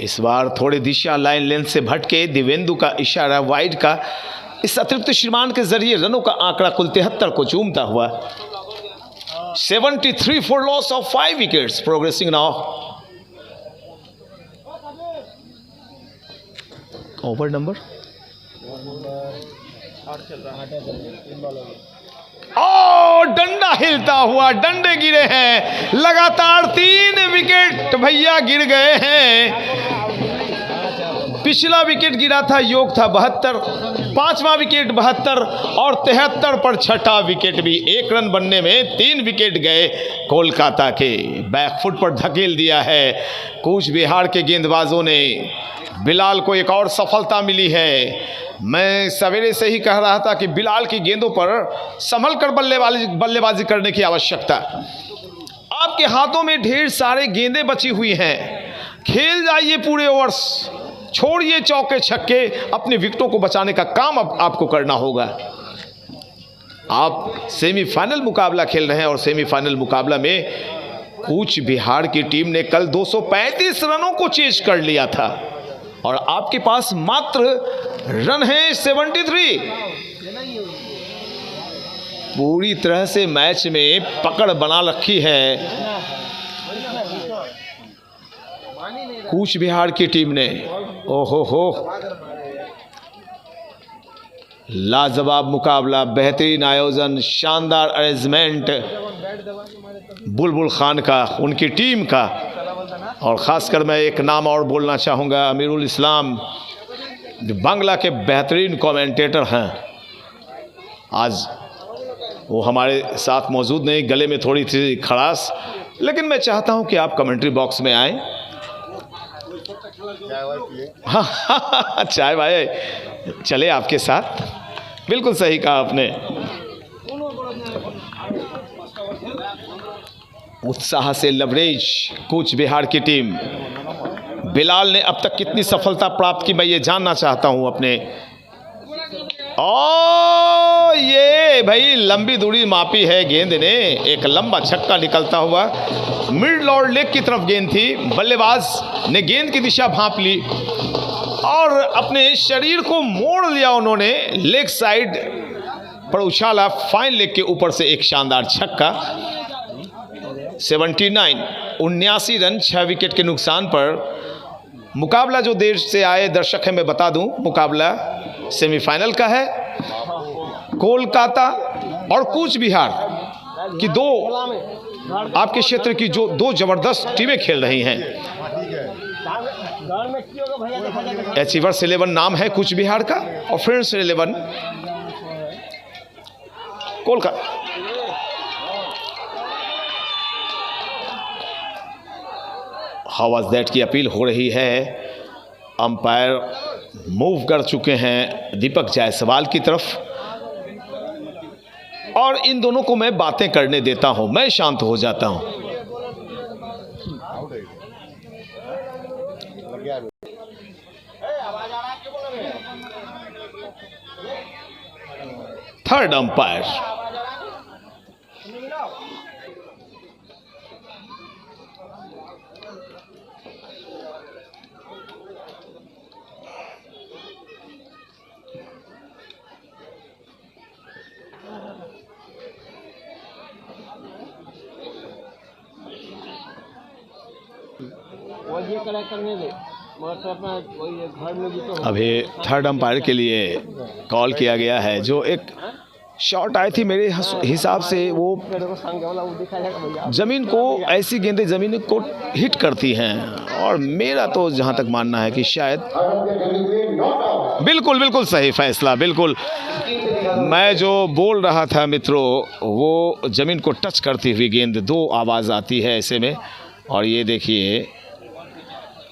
इस बार थोड़ी दिशा लाइन लेंथ से भटके दिवेंदु का इशारा वाइड का इस अतिरिक्त श्रीमान के जरिए रनों का आंकड़ा कुल 73 को चूमता हुआ 73 for loss of 5 wickets, progressing now. Over number डंडा हिलता हुआ, डंडे गिरे हैं, लगातार 3 विकेट भैया गिर गए हैं। पिछला विकेट गिरा था, योग था 72, 5वां विकेट 72, और 73 पर 6ठा विकेट भी। 1 रन बनने में 3 विकेट गए कोलकाता के। बैकफुट पर धकेल दिया है कूच बिहार के गेंदबाजों ने। बिलाल को एक और सफलता मिली है। मैं सवेरे से ही कह रहा था कि बिलाल की गेंदों पर संभल कर बल्लेबाजी करने की आवश्यकता। आपके हाथों में ढेर सारे गेंदें बची हुई हैं, खेल जाइए पूरे ओवर्स, छोड़िए चौके छक्के, अपने विकेटों को बचाने का काम अब आपको करना होगा। आप सेमीफाइनल मुकाबला खेल रहे हैं, और सेमीफाइनल मुकाबला में कूच बिहार की टीम ने कल 235 रनों को चेज कर लिया था, और आपके पास मात्र रन है 73। पूरी तरह से मैच में पकड़ बना रखी है कूच बिहार की टीम ने। ओहो हो, लाजवाब मुकाबला, बेहतरीन आयोजन, शानदार अरेंजमेंट बुलबुल खान का, उनकी टीम का। और ख़ासकर मैं एक नाम और बोलना चाहूँगा, अमीरुल इस्लाम, जो बांग्ला के बेहतरीन कमेंटेटर हैं। आज वो हमारे साथ मौजूद नहीं, गले में थोड़ी सी खराश, लेकिन मैं चाहता हूँ कि आप कमेंट्री बॉक्स में आएँ। हाँ, चाय भाई चले आपके साथ, बिल्कुल सही कहा आपने। उत्साह से लवरेज कूच बिहार की टीम। बिलाल ने अब तक कितनी सफलता प्राप्त की, मैं ये जानना चाहता हूं अपने। ये भाई लंबी दूरी मापी है गेंद ने, एक लंबा छक्का निकलता हुआ मिड लॉर्ड लेग की तरफ गेंद थी। बल्लेबाज ने गेंद की दिशा भांप ली और अपने शरीर को मोड़ लिया उन्होंने, लेग साइड पर उछाला, फाइन लेग के ऊपर से एक शानदार छक्का। 79 रन 6 विकेट के नुकसान पर। मुकाबला जो देश से आए दर्शक हैं मैं बता दूं, मुकाबला सेमीफाइनल का है। कोलकाता और कूच बिहार की दो आपके क्षेत्र की जो दो जबरदस्त टीमें खेल रही हैं। अचीवर्स 11 नाम है कूच बिहार का और friends 11 Kolkata. How was that की अपील हो रही है। अंपायर मूव कर चुके हैं दीपक जायसवाल की तरफ और इन दोनों को मैं बातें करने देता हूं, मैं शांत हो जाता हूं। थर्ड अंपायर अभी थर्ड अंपायर के लिए कॉल किया गया है। जो एक शॉट आई थी मेरे हिसाब से वो ज़मीन को, ऐसी गेंदें ज़मीन को हिट करती हैं और मेरा तो जहां तक मानना है कि शायद बिल्कुल बिल्कुल सही फैसला। बिल्कुल मैं जो बोल रहा था मित्रों, वो ज़मीन को टच करती हुई गेंद, दो आवाज़ आती है ऐसे में। और ये देखिए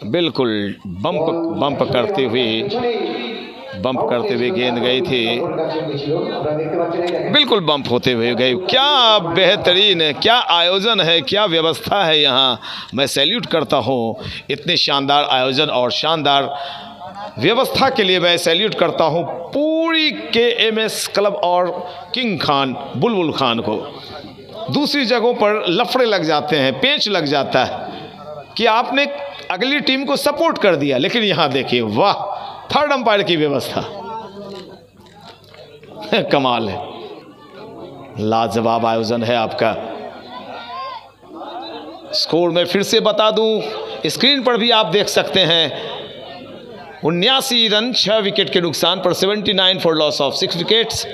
बिल्कुल बम्प करते हुए गेंद गई थी, बिल्कुल बम्प होते हुए गई। क्या बेहतरीन है, क्या आयोजन है, क्या व्यवस्था है यहाँ। मैं सैल्यूट करता हूँ इतने शानदार आयोजन और शानदार व्यवस्था के लिए। मैं सैल्यूट करता हूँ पूरी KMS क्लब और किंग खान बुलबुल खान को। दूसरी जगहों पर लफड़े लग जाते हैं, पेंच लग जाता है कि आपने अगली टीम को सपोर्ट कर दिया, लेकिन यहां देखिए वाह, थर्ड अंपायर की व्यवस्था कमाल है, लाजवाब आयोजन है आपका। स्कोर में फिर से बता दूं, स्क्रीन पर भी आप देख सकते हैं 79 रन 6 विकेट के नुकसान पर 79 for loss of 6 wickets.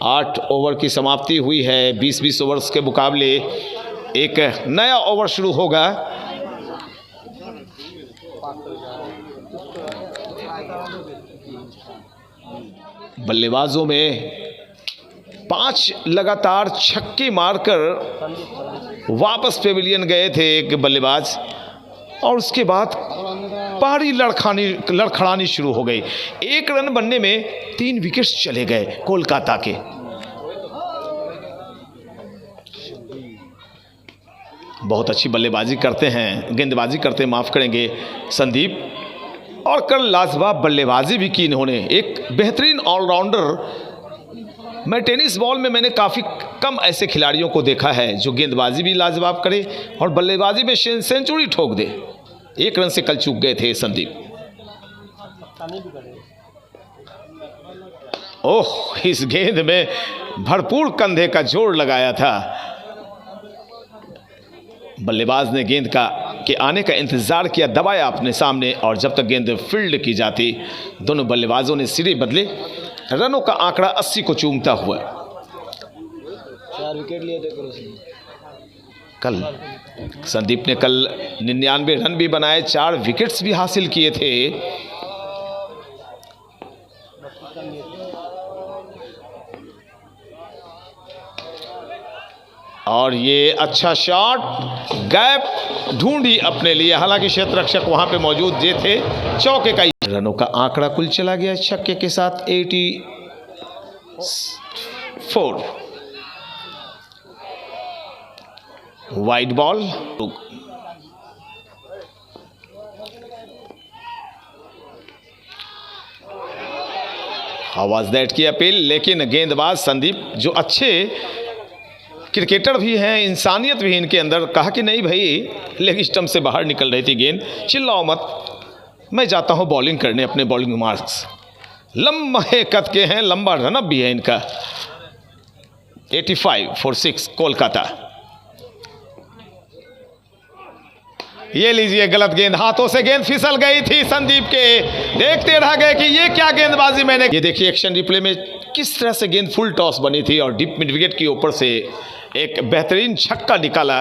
8 over की समाप्ति हुई है। 20-20 ओवर्स के मुकाबले एक नया ओवर शुरू होगा। बल्लेबाजों में 5 लगातार छक्के मारकर वापस पेविलियन गए थे एक बल्लेबाज और उसके बाद पारी लड़खड़ानी शुरू हो गई। 1 रन बनने में 3 विकेट्स चले गए कोलकाता के। बहुत अच्छी बल्लेबाजी करते हैं, गेंदबाजी करते हैं, माफ़ करेंगे संदीप। और कल लाजवाब बल्लेबाजी भी की इन्होंने, एक बेहतरीन ऑलराउंडर। मैं टेनिस बॉल में मैंने काफ़ी कम ऐसे खिलाड़ियों को देखा है जो गेंदबाजी भी लाजवाब करे और बल्लेबाजी में सेंचुरी ठोक दे। 1 रन से कल चूक गए थे संदीप। ओह, इस गेंद में भरपूर कंधे का जोर लगाया था। बल्लेबाज ने गेंद के आने का इंतजार किया, दबाया अपने सामने और जब तक गेंद फील्ड की जाती दोनों बल्लेबाजों ने सिरे बदले। रनों का आंकड़ा 80 को चूमता हुआ। 4 विकेट लिए थे कल संदीप ने कल 99 रन भी बनाए, 4 विकेट्स भी हासिल किए थे। और ये अच्छा शॉट, गैप ढूंढी अपने लिए, हालांकि क्षेत्र रक्षक वहां पे मौजूद जे थे। चौके का रनों का आंकड़ा कुल चला गया छक्के के साथ 84। Wide ball, how was that की अपील। लेकिन गेंदबाज संदीप जो अच्छे क्रिकेटर भी हैं, इंसानियत भी इनके अंदर, कहा कि नहीं भाई, लेग स्टंप से बाहर निकल रही थी गेंद, चिल्लाओ मत, मैं जाता हूं बॉलिंग करने। अपने बॉलिंग मार्क्स लंबे कद के हैं, लंबा रनअप भी है इनका। 85 फॉर 6 कोलकाता। ये लीजिए गलत गेंद, हाथों से गेंद फिसल गई थी संदीप के। देखते रह गए कि ये क्या गेंदबाजी मैंने। ये देखिए एक्शन रिप्ले में किस तरह से गेंद फुल टॉस बनी थी और डीप मिड विकेट के ऊपर से एक बेहतरीन छक्का निकाला।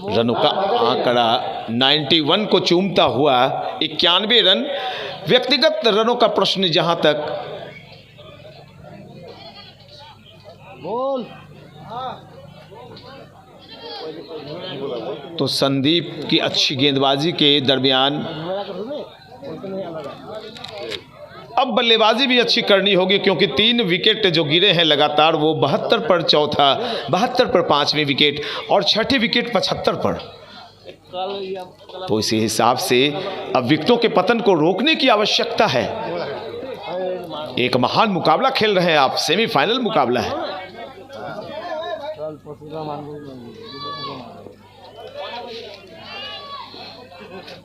रनों का आंकड़ा 91 को चूमता हुआ 91 रन। व्यक्तिगत रनों का प्रश्न जहां तक, तो संदीप की अच्छी गेंदबाजी के दरमियान अब बल्लेबाजी भी अच्छी करनी होगी, क्योंकि 3 विकेट जो गिरे हैं लगातार, वो 72 पर चौथा, 72 पर 5वीं विकेट और 6ठी विकेट 75 पर। तो इसी हिसाब से अब विकेटों के पतन को रोकने की आवश्यकता है। एक महान मुकाबला खेल रहे हैं आप, सेमीफाइनल मुकाबला है।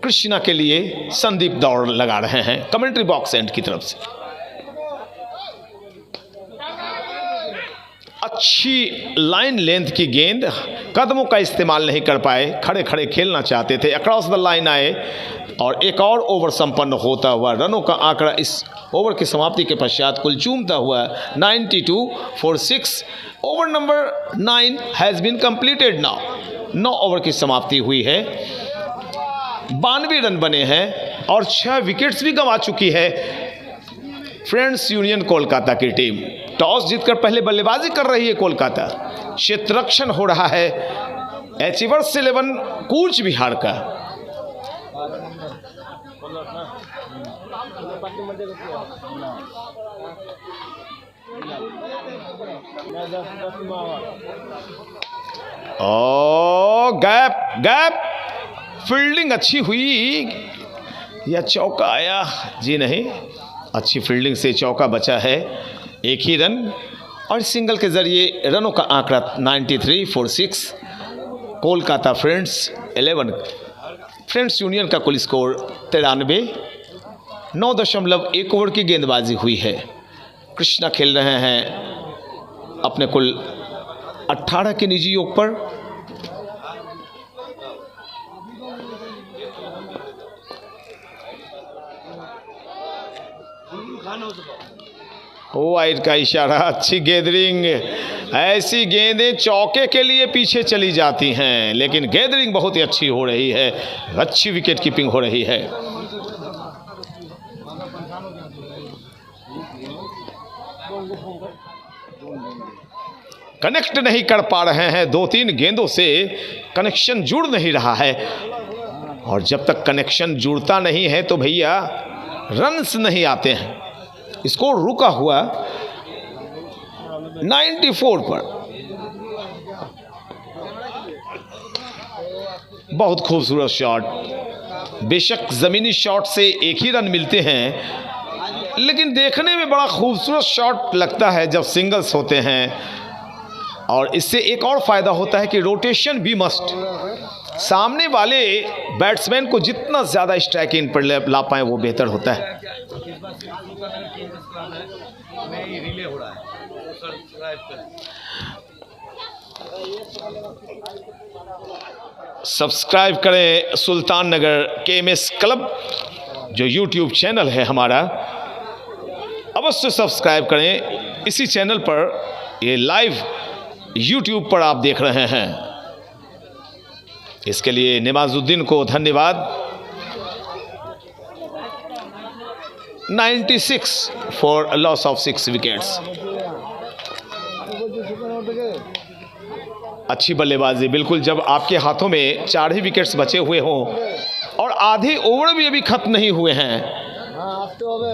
कृष्णा के लिए संदीप दौड़ लगा रहे हैं कमेंट्री बॉक्स एंड की तरफ से। अच्छी लाइन लेंथ की गेंद, कदमों का इस्तेमाल नहीं कर पाए, खड़े खड़े खेलना चाहते थे, अक्रॉस द लाइन आए और एक और ओवर संपन्न होता हुआ रनों का आंकड़ा इस ओवर की समाप्ति के पश्चात कुल चूमता हुआ 92 for 6। Over number 9 has been completed now. 9 over की समाप्ति हुई है, 92 रन बने हैं और 6 विकेट्स भी गंवा चुकी है फ्रेंड्स यूनियन कोलकाता की टीम। टॉस जीतकर पहले बल्लेबाजी कर रही है कोलकाता। क्षेत्ररक्षण हो रहा है एचिवर्स 11 कूच बिहार का। ओ गैप गैप, फील्डिंग अच्छी हुई या चौका आया? जी नहीं, अच्छी फील्डिंग से चौका बचा है। एक ही रन और सिंगल के जरिए रनों का आंकड़ा 93 for 6। Kolkata friends 11, friends union का कुल स्कोर 93। 9.1 ओवर की गेंदबाजी हुई है। कृष्णा खेल रहे हैं अपने कुल 18 के निजी योग पर। वाइड का इशारा, अच्छी गैदरिंग। ऐसी गेंदें चौके के लिए पीछे चली जाती हैं, लेकिन गैदरिंग बहुत ही अच्छी हो रही है, अच्छी विकेट कीपिंग हो रही है। कनेक्ट नहीं कर पा रहे हैं, 2-3 गेंदों से कनेक्शन जुड़ नहीं रहा है, और जब तक कनेक्शन जुड़ता नहीं है तो भैया रन्स नहीं आते हैं। स्कोर रुका हुआ 94 पर। बहुत खूबसूरत शॉट। बेशक ज़मीनी शॉट से एक ही रन मिलते हैं, लेकिन देखने में बड़ा खूबसूरत शॉट लगता है जब सिंगल्स होते हैं। और इससे एक और फ़ायदा होता है कि रोटेशन भी मस्ट। सामने वाले बैट्समैन को जितना ज़्यादा स्ट्राइकिंग पर ला पाए वो बेहतर होता है। सब्सक्राइब करें सुल्तान नगर KMS क्लब, जो YouTube चैनल है हमारा, अवश्य सब्सक्राइब करें। इसी चैनल पर ये लाइव YouTube पर आप देख रहे हैं। इसके लिए निमाजुद्दीन को धन्यवाद। 96 फॉर लॉस ऑफ 6 विकेट्स। अच्छी बल्लेबाजी, बिल्कुल जब आपके हाथों में 4 ही विकेट्स बचे हुए हों और आधे ओवर भी अभी खत्म नहीं हुए हैं,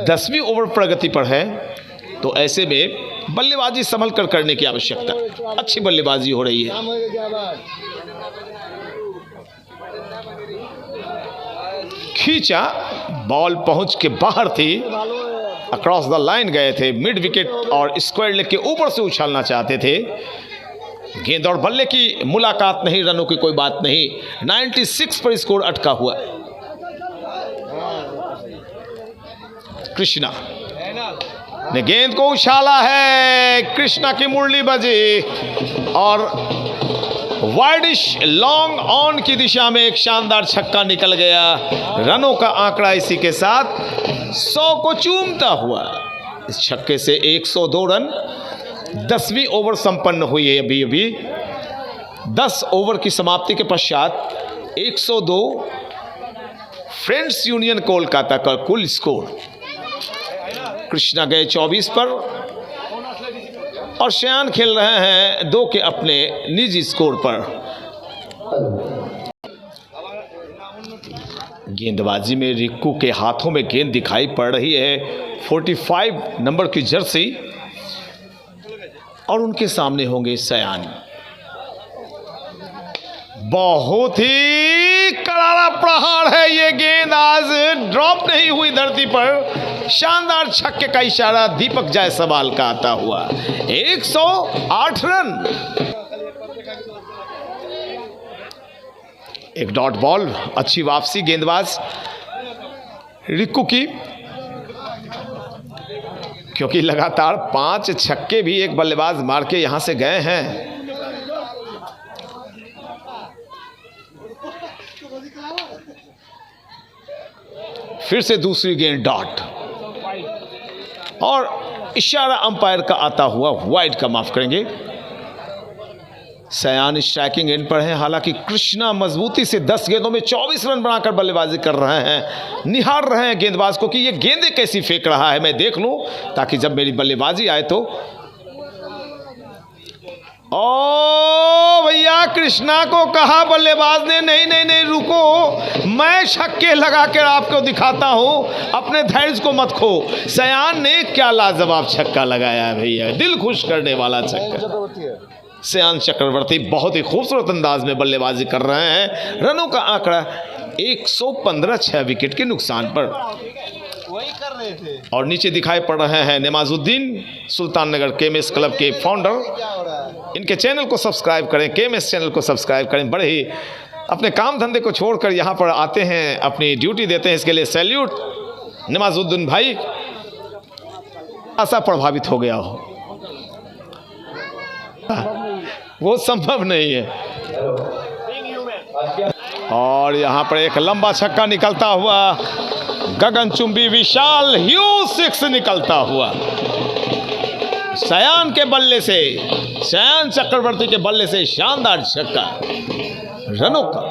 10वीं ओवर प्रगति पर है, तो ऐसे में बल्लेबाजी संभल कर करने की आवश्यकता। अच्छी बल्लेबाजी हो रही है। खींचा, बॉल पहुंच के बाहर थी, अक्रॉस द लाइन गए थे, मिड विकेट और स्क्वायर लेग के ऊपर से उछालना चाहते थे। गेंद और बल्ले की मुलाकात नहीं, रनों की कोई बात नहीं। 96 पर स्कोर अटका हुआ। कृष्णा ने गेंद को उछाला है, कृष्णा की मुरली बजी और वाइडिश लॉन्ग ऑन की दिशा में एक शानदार छक्का निकल गया। रनों का आंकड़ा इसी के साथ 100 को चूमता हुआ। इस छक्के से 102 रन 10वीं ओवर संपन्न हुई है। अभी अभी 10 ओवर की समाप्ति के पश्चात 102 फ्रेंड्स यूनियन कोलकाता का कुल स्कोर। कृष्णा गए 24 पर और शयान खेल रहे हैं 2 के अपने निजी स्कोर पर। गेंदबाजी में रिक्कू के हाथों में गेंद दिखाई पड़ रही है, 45 नंबर की जर्सी, और उनके सामने होंगे शयान। बहुत ही करारा प्रहार है ये गेंद, आज ड्रॉप नहीं हुई धरती पर। शानदार छक्के का इशारा दीपक जायसवाल का आता हुआ। 108 रन। एक डॉट बॉल, अच्छी वापसी गेंदबाज रिक्कू की, क्योंकि लगातार 5 छक्के भी एक बल्लेबाज मार के यहां से गए हैं। फिर से दूसरी गेंद डॉट, और इशारा अंपायर का आता हुआ वाइड का, माफ करेंगे। शयान स्ट्राइकिंग एंड पर है। हालांकि कृष्णा मजबूती से 10 गेंदों में 24 रन बनाकर बल्लेबाजी कर रहे हैं। निहार रहे हैं गेंदबाज को कि ये गेंदें कैसी फेंक रहा है, मैं देख लूं ताकि जब मेरी बल्लेबाजी आए तो। ओ भैया, कृष्णा को कहा बल्लेबाज ने, नहीं नहीं नहीं रुको, मैं छक्के लगा कर आपको दिखाता हूं, अपने धैर्य को मत खो। शयान ने क्या लाजवाब छक्का लगाया है भैया, दिल खुश करने वाला छक्का। शयान चक्रवर्ती बहुत ही खूबसूरत अंदाज में बल्लेबाजी कर रहे हैं। रनों का आंकड़ा 115, 6 विकेट के नुकसान पर। वही कर रहे थे। और नीचे दिखाई पड़ रहे हैं नेमाजुद्दीन, सुल्तान नगर केएमएस क्लब के फाउंडर। इनके चैनल को सब्सक्राइब करें, केएमएस चैनल को सब्सक्राइब करें। बड़े ही अपने काम धंधे को छोड़कर यहाँ पर आते हैं, अपनी ड्यूटी देते हैं, इसके लिए सैल्यूट नेमाजुद्दीन भाई। ऐसा प्रभावित हो गया हो, वो संभव नहीं है। और यहाँ पर एक लंबा छक्का निकलता हुआ, गगनचुंबी विशाल ह्यूज 6 निकलता हुआ शयान के बल्ले से, शयान चक्रवर्ती के बल्ले से शानदार छक्का। रनों का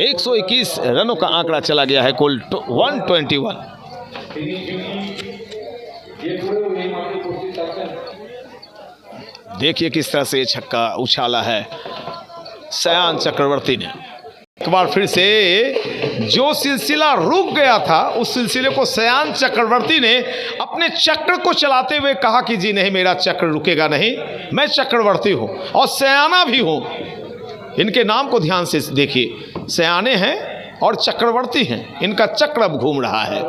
121 रनों का आंकड़ा चला गया है कुल 121। देखिए किस तरह से छक्का उछाला है शयान चक्रवर्ती ने। एक बार फिर से जो सिलसिला रुक गया था, उस सिलसिले को शयान चक्रवर्ती ने अपने चक्र को चलाते हुए कहा कि जी नहीं, मेरा चक्र रुकेगा नहीं, मैं चक्रवर्ती हूं और शयाना भी हूं। इनके नाम को ध्यान से देखिए, शयाने हैं और चक्रवर्ती हैं, इनका चक्र अब घूम रहा है।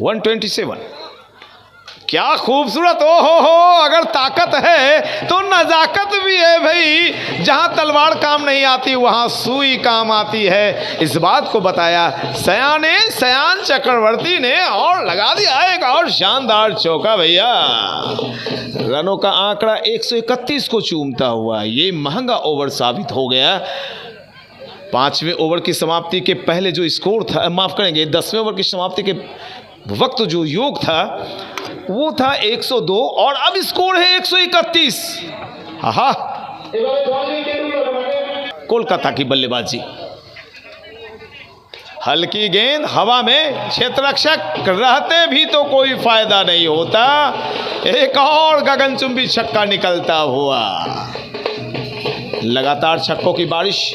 127। क्या खूबसूरत, ओ हो, अगर ताकत है तो नजाकत भी है भाई। जहां तलवार काम नहीं आती वहां सुई काम आती है, इस बात को बताया शयान चक्रवर्ती ने, और लगा दिया एक और शानदार चौका भैया। रनों का आंकड़ा 131 को चूमता हुआ, ये महंगा ओवर साबित हो गया। 5वें ओवर की समाप्ति के पहले जो स्कोर था, माफ करेंगे 10वें ओवर की समाप्ति के वक्त जो योग था वो था 102 और अब स्कोर है 131। हा, कोलकाता की बल्लेबाजी, हल्की गेंद हवा में, क्षेत्ररक्षक रहते भी तो कोई फायदा नहीं होता। एक और गगनचुंबी छक्का निकलता हुआ, लगातार छक्कों की बारिश।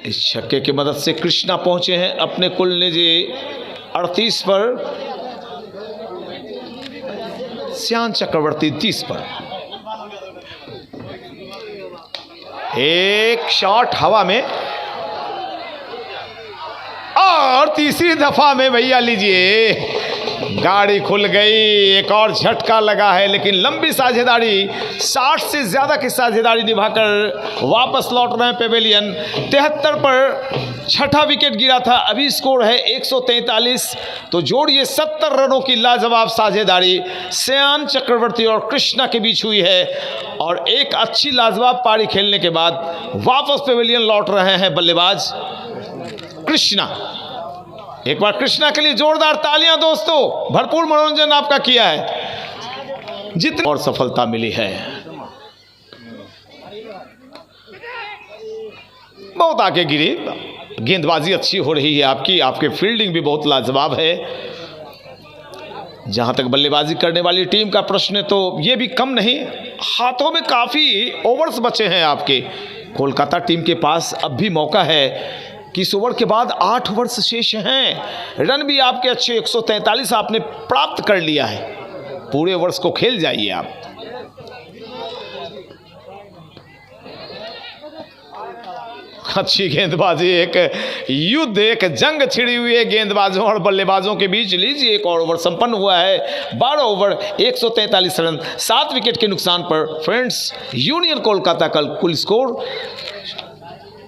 इस छक्के की मदद से कृष्णा पहुंचे हैं अपने कुल निजी 38 पर, शयान चक्रवर्ती 30 पर। एक शॉट हवा में और तीसरी दफा में भैया लीजिए गाड़ी खुल गई, एक और झटका लगा है, लेकिन लंबी साझेदारी 60 से ज़्यादा की साझेदारी निभाकर वापस लौट रहे हैं पेवेलियन। 73 पर छठा विकेट गिरा था, अभी स्कोर है 143। तो जोड़िए 70 रनों की लाजवाब साझेदारी श्रेयान चक्रवर्ती और कृष्णा के बीच हुई है, और एक अच्छी लाजवाब पारी खेलने के बाद वापस पेवेलियन लौट रहे हैं बल्लेबाज कृष्णा। एक बार कृष्णा के लिए जोरदार तालियां दोस्तों, भरपूर मनोरंजन आपका किया है, जितनी और सफलता मिली है। बहुत आगे गिरी, गेंदबाजी अच्छी हो रही है आपकी, आपके फील्डिंग भी बहुत लाजवाब है। जहां तक बल्लेबाजी करने वाली टीम का प्रश्न है तो ये भी कम नहीं, हाथों में काफ़ी ओवर्स बचे हैं आपके। कोलकाता टीम के पास अब भी मौका है कि इस ओवर के बाद 8 ओवर्स शेष हैं। रन भी आपके अच्छे 143 आपने प्राप्त कर लिया है, पूरे ओवर्स को खेल जाइए आप। अच्छी गेंदबाजी, एक युद्ध, एक जंग छिड़ी हुई है गेंदबाजों और बल्लेबाजों के बीच। लीजिए एक और ओवर संपन्न हुआ है, 12 ओवर 143 रन 7 विकेट के नुकसान पर फ्रेंड्स यूनियन कोलकाता का कुल स्कोर।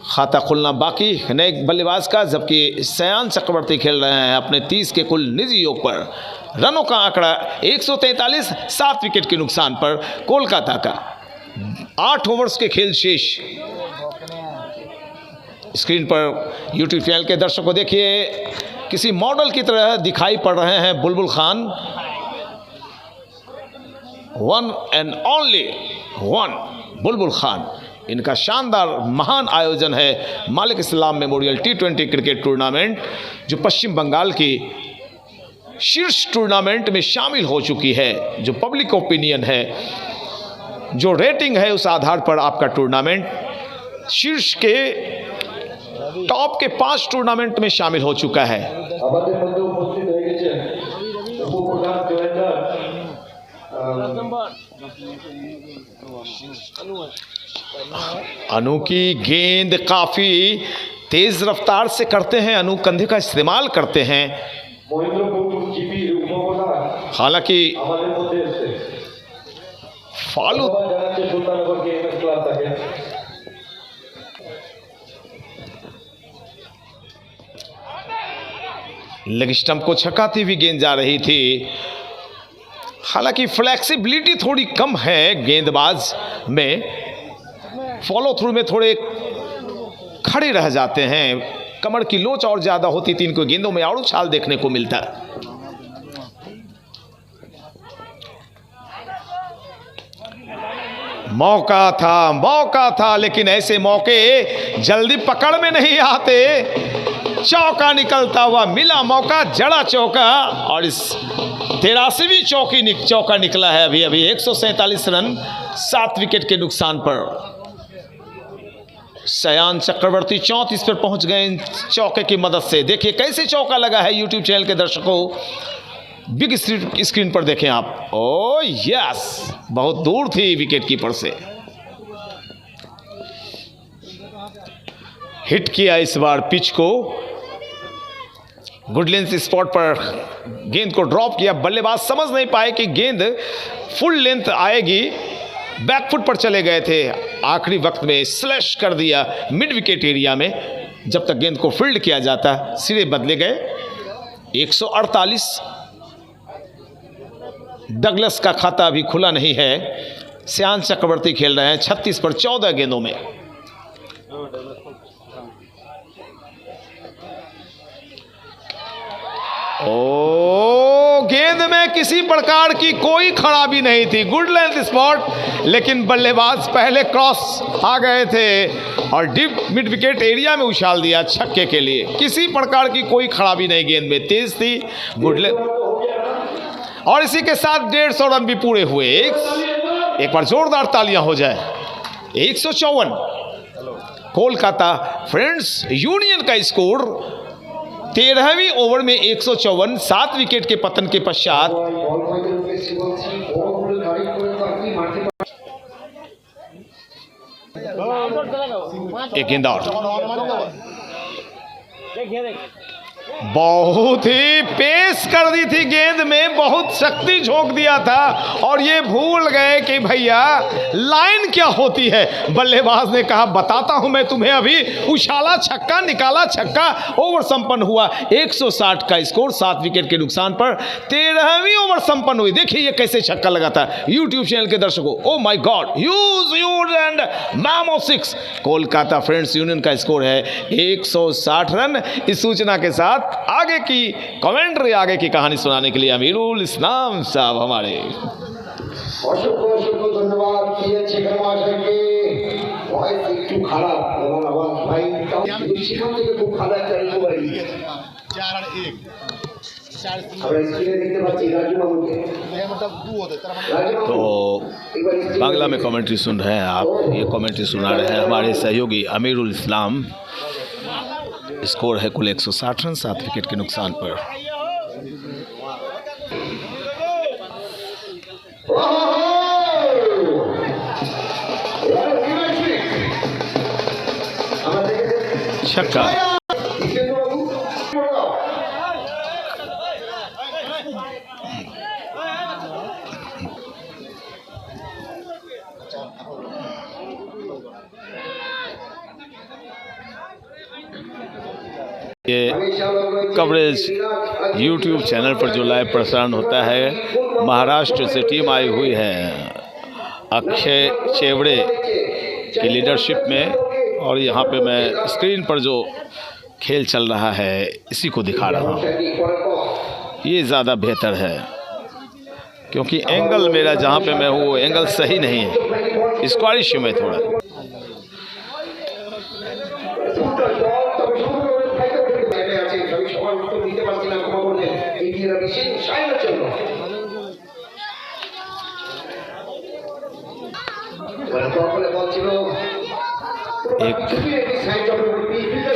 खाता खुलना बाकी नए बल्लेबाज का, जबकि श्रेयान चक्रवर्ती खेल रहे हैं अपने 30 के कुल निजी योग पर। रनों का आंकड़ा 143 7 विकेट के नुकसान पर कोलकाता का। 8 ओवर्स के खेल शेष। स्क्रीन पर यूट्यूब चैनल के दर्शकों देखिए, किसी मॉडल की तरह दिखाई पड़ रहे हैं बुलबुल Khan. One and only one बुलबुल खान। इनका शानदार महान आयोजन है मालिक Islam memorial T20 cricket tournament, जो पश्चिम बंगाल की शीर्ष टूर्नामेंट में शामिल हो चुकी है। जो पब्लिक ओपिनियन है, जो रेटिंग है, उस आधार पर आपका टूर्नामेंट शीर्ष के टॉप के 5 टूर्नामेंट में शामिल हो चुका है। अनु की गेंद काफी तेज रफ्तार से करते हैं, अनु कंधे का इस्तेमाल करते हैं। हालांकि फॉलो लेग स्टंप को छकाती हुई गेंद जा रही थी। हालांकि फ्लेक्सिबिलिटी थोड़ी कम है गेंदबाज में, फॉलो थ्रू में थोड़े खड़े रह जाते हैं। कमर की लोच और ज़्यादा होती थी, इनको गेंदों में और उछाल देखने को मिलता। मौका था, लेकिन ऐसे मौके जल्दी पकड़ में नहीं आते। चौका निकलता हुआ मिला मौका, जड़ा चौका, और इस 83वीं चौका निकला है अभी 147 रन 7 विकेट के नुकसान पर। श्रेयान चक्रवर्ती 34 पर पहुंच गए इन चौके की मदद से। देखिए कैसे चौका लगा है यूट्यूब चैनल के दर्शकों, बिग स्क्रीन पर देखें आप। ओ यस, बहुत दूर थी विकेट कीपर से। हिट किया इस बार पिच को, गुड लेंथ स्पॉट पर गेंद को ड्रॉप किया। बल्लेबाज समझ नहीं पाए कि गेंद फुल लेंथ आएगी, बैकफुट पर चले गए थे। आखिरी वक्त में स्लैश कर दिया मिड विकेट एरिया में। जब तक गेंद को फील्ड किया जाता, सिरे बदले गए। 148। डगलस का खाता अभी खुला नहीं है। श्रेयान चक्रवर्ती खेल रहे हैं 36 पर 14 गेंदों में। गेंद में किसी प्रकार की कोई खराबी नहीं थी, गुड लेंथ स्पॉट, लेकिन बल्लेबाज पहले क्रॉस आ गए थे और डीप मिड विकेट एरिया में उछाल दिया छक्के के लिए। किसी प्रकार की कोई खराबी नहीं, गेंद में तेज थी, गुड लेंथ। और इसी के साथ 150 रन भी पूरे हुए। एक बार जोरदार तालियां हो जाए। 154 कोलकाता फ्रेंड्स यूनियन का स्कोर 13वीं ओवर में 154 7 विकेट के पतन के पश्चात। एक गेंद और। बहुत ही पेश कर दी थी गेंद में, बहुत शक्ति झोंक दिया था और ये भूल गए कि भैया लाइन क्या होती है। बल्लेबाज ने कहा बताता हूं मैं तुम्हें अभी। उछाला छक्का, निकाला छक्का, ओवर संपन्न हुआ। 160 का स्कोर, 7 विकेट के नुकसान पर 13वीं ओवर संपन्न हुई। देखिए ये कैसे छक्का लगा था। यूट्यूब चैनल के दर्शकों, oh my God, huge and ma'am of 6। Kolkata friends union का स्कोर है 160 रन। इस सूचना के साथ आगे की कमेंट्री, आगे की कहानी सुनाने के लिए अमीरुल इस्लाम साहब हमारे। অসংখ্য অসংখ্য ধন্যবাদ। কি আছে গ্রামাশয়কে ভয়েস একটু খারাপ এবং আমার ভাই সেখান থেকে খুব খারাপ চালিয়ে পারি। 4 और 1 4 আমরা স্ক্রিনে দেখতে পাচ্ছি রাজু বাবুকে। मतलब 2 होते तो बांग्ला में कमेंट्री सुन रहे हैं आप, ये कमेंट्री सुना रहे हैं हमारे सहयोगी अमीरुल इस्लाम। स्कोर है कुल 160 रन, 7 विकेट के नुकसान पर। छक्का। ये कवरेज YouTube चैनल पर जो लाइव प्रसारण होता है, महाराष्ट्र से टीम आई हुई है अक्षय चेवड़े की लीडरशिप में, और यहाँ पे मैं स्क्रीन पर जो खेल चल रहा है इसी को दिखा रहा हूँ। ये ज़्यादा बेहतर है क्योंकि एंगल मेरा जहाँ पे मैं हूँ वो एंगल सही नहीं है, स्क्वायरिश में थोड़ा। एक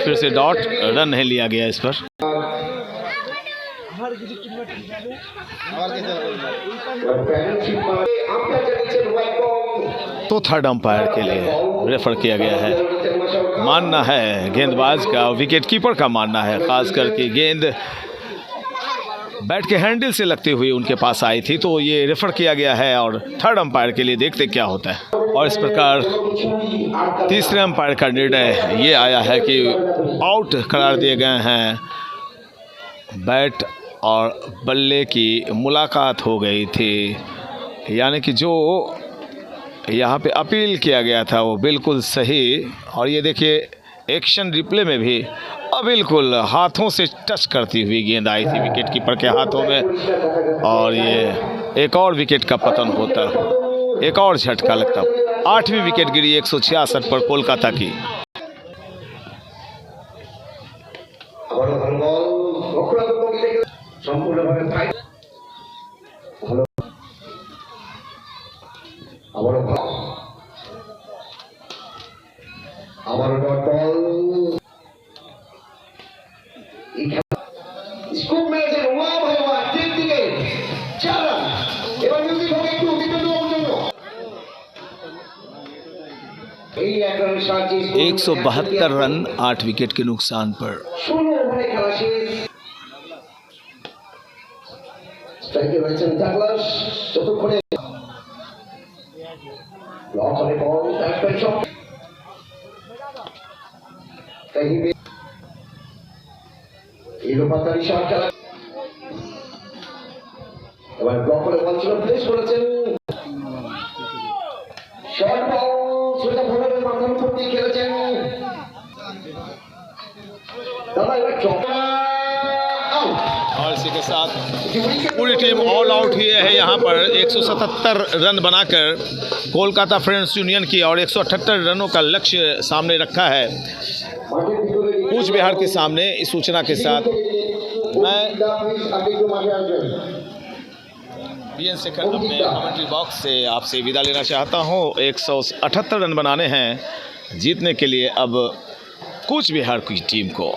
फिर से डॉट रन नहीं लिया गया इस पर। तो थर्ड अंपायर के लिए रेफर किया गया है। मानना है गेंदबाज का, विकेट कीपर का मानना है, खास करके गेंद बैट के हैंडल से लगती हुई उनके पास आई थी, तो ये रेफर किया गया है और थर्ड अंपायर के लिए देखते क्या होता है। और इस प्रकार तीसरे अंपायर का निर्णय ये आया है कि आउट करार दिए गए हैं। बैट और बल्ले की मुलाकात हो गई थी, यानी कि जो यहाँ पे अपील किया गया था वो बिल्कुल सही। और ये देखिए एक्शन रिप्ले में भी बिल्कुल हाथों से टच करती हुई गेंद आई थी विकेट कीपर के हाथों में, और ये एक और विकेट का पतन होता, एक और झटका लगता। 8वीं विकेट गिरी 166 पर कोलकाता की। एक 172 रन 8 विकेट के नुकसान पर। ব্লক করে বল ছিল, প্লেস করেছেন শর্ট বল, সেটা বলের মাথার উপর দিয়ে খেলেছেন দাদা। এবার চক্কা और इसी के साथ पूरी टीम ऑल आउट हुई है यहाँ पर। 177 रन बनाकर कोलकाता फ्रेंड्स यूनियन की और 178 रनों का लक्ष्य सामने रखा है कूच बिहार के सामने। इस सूचना के साथ मैं बीएन शेखर अपने कमेंट्री बॉक्स से आपसे विदा लेना चाहता हूँ। 178 रन बनाने हैं जीतने के लिए अब कूच बिहार की टीम को।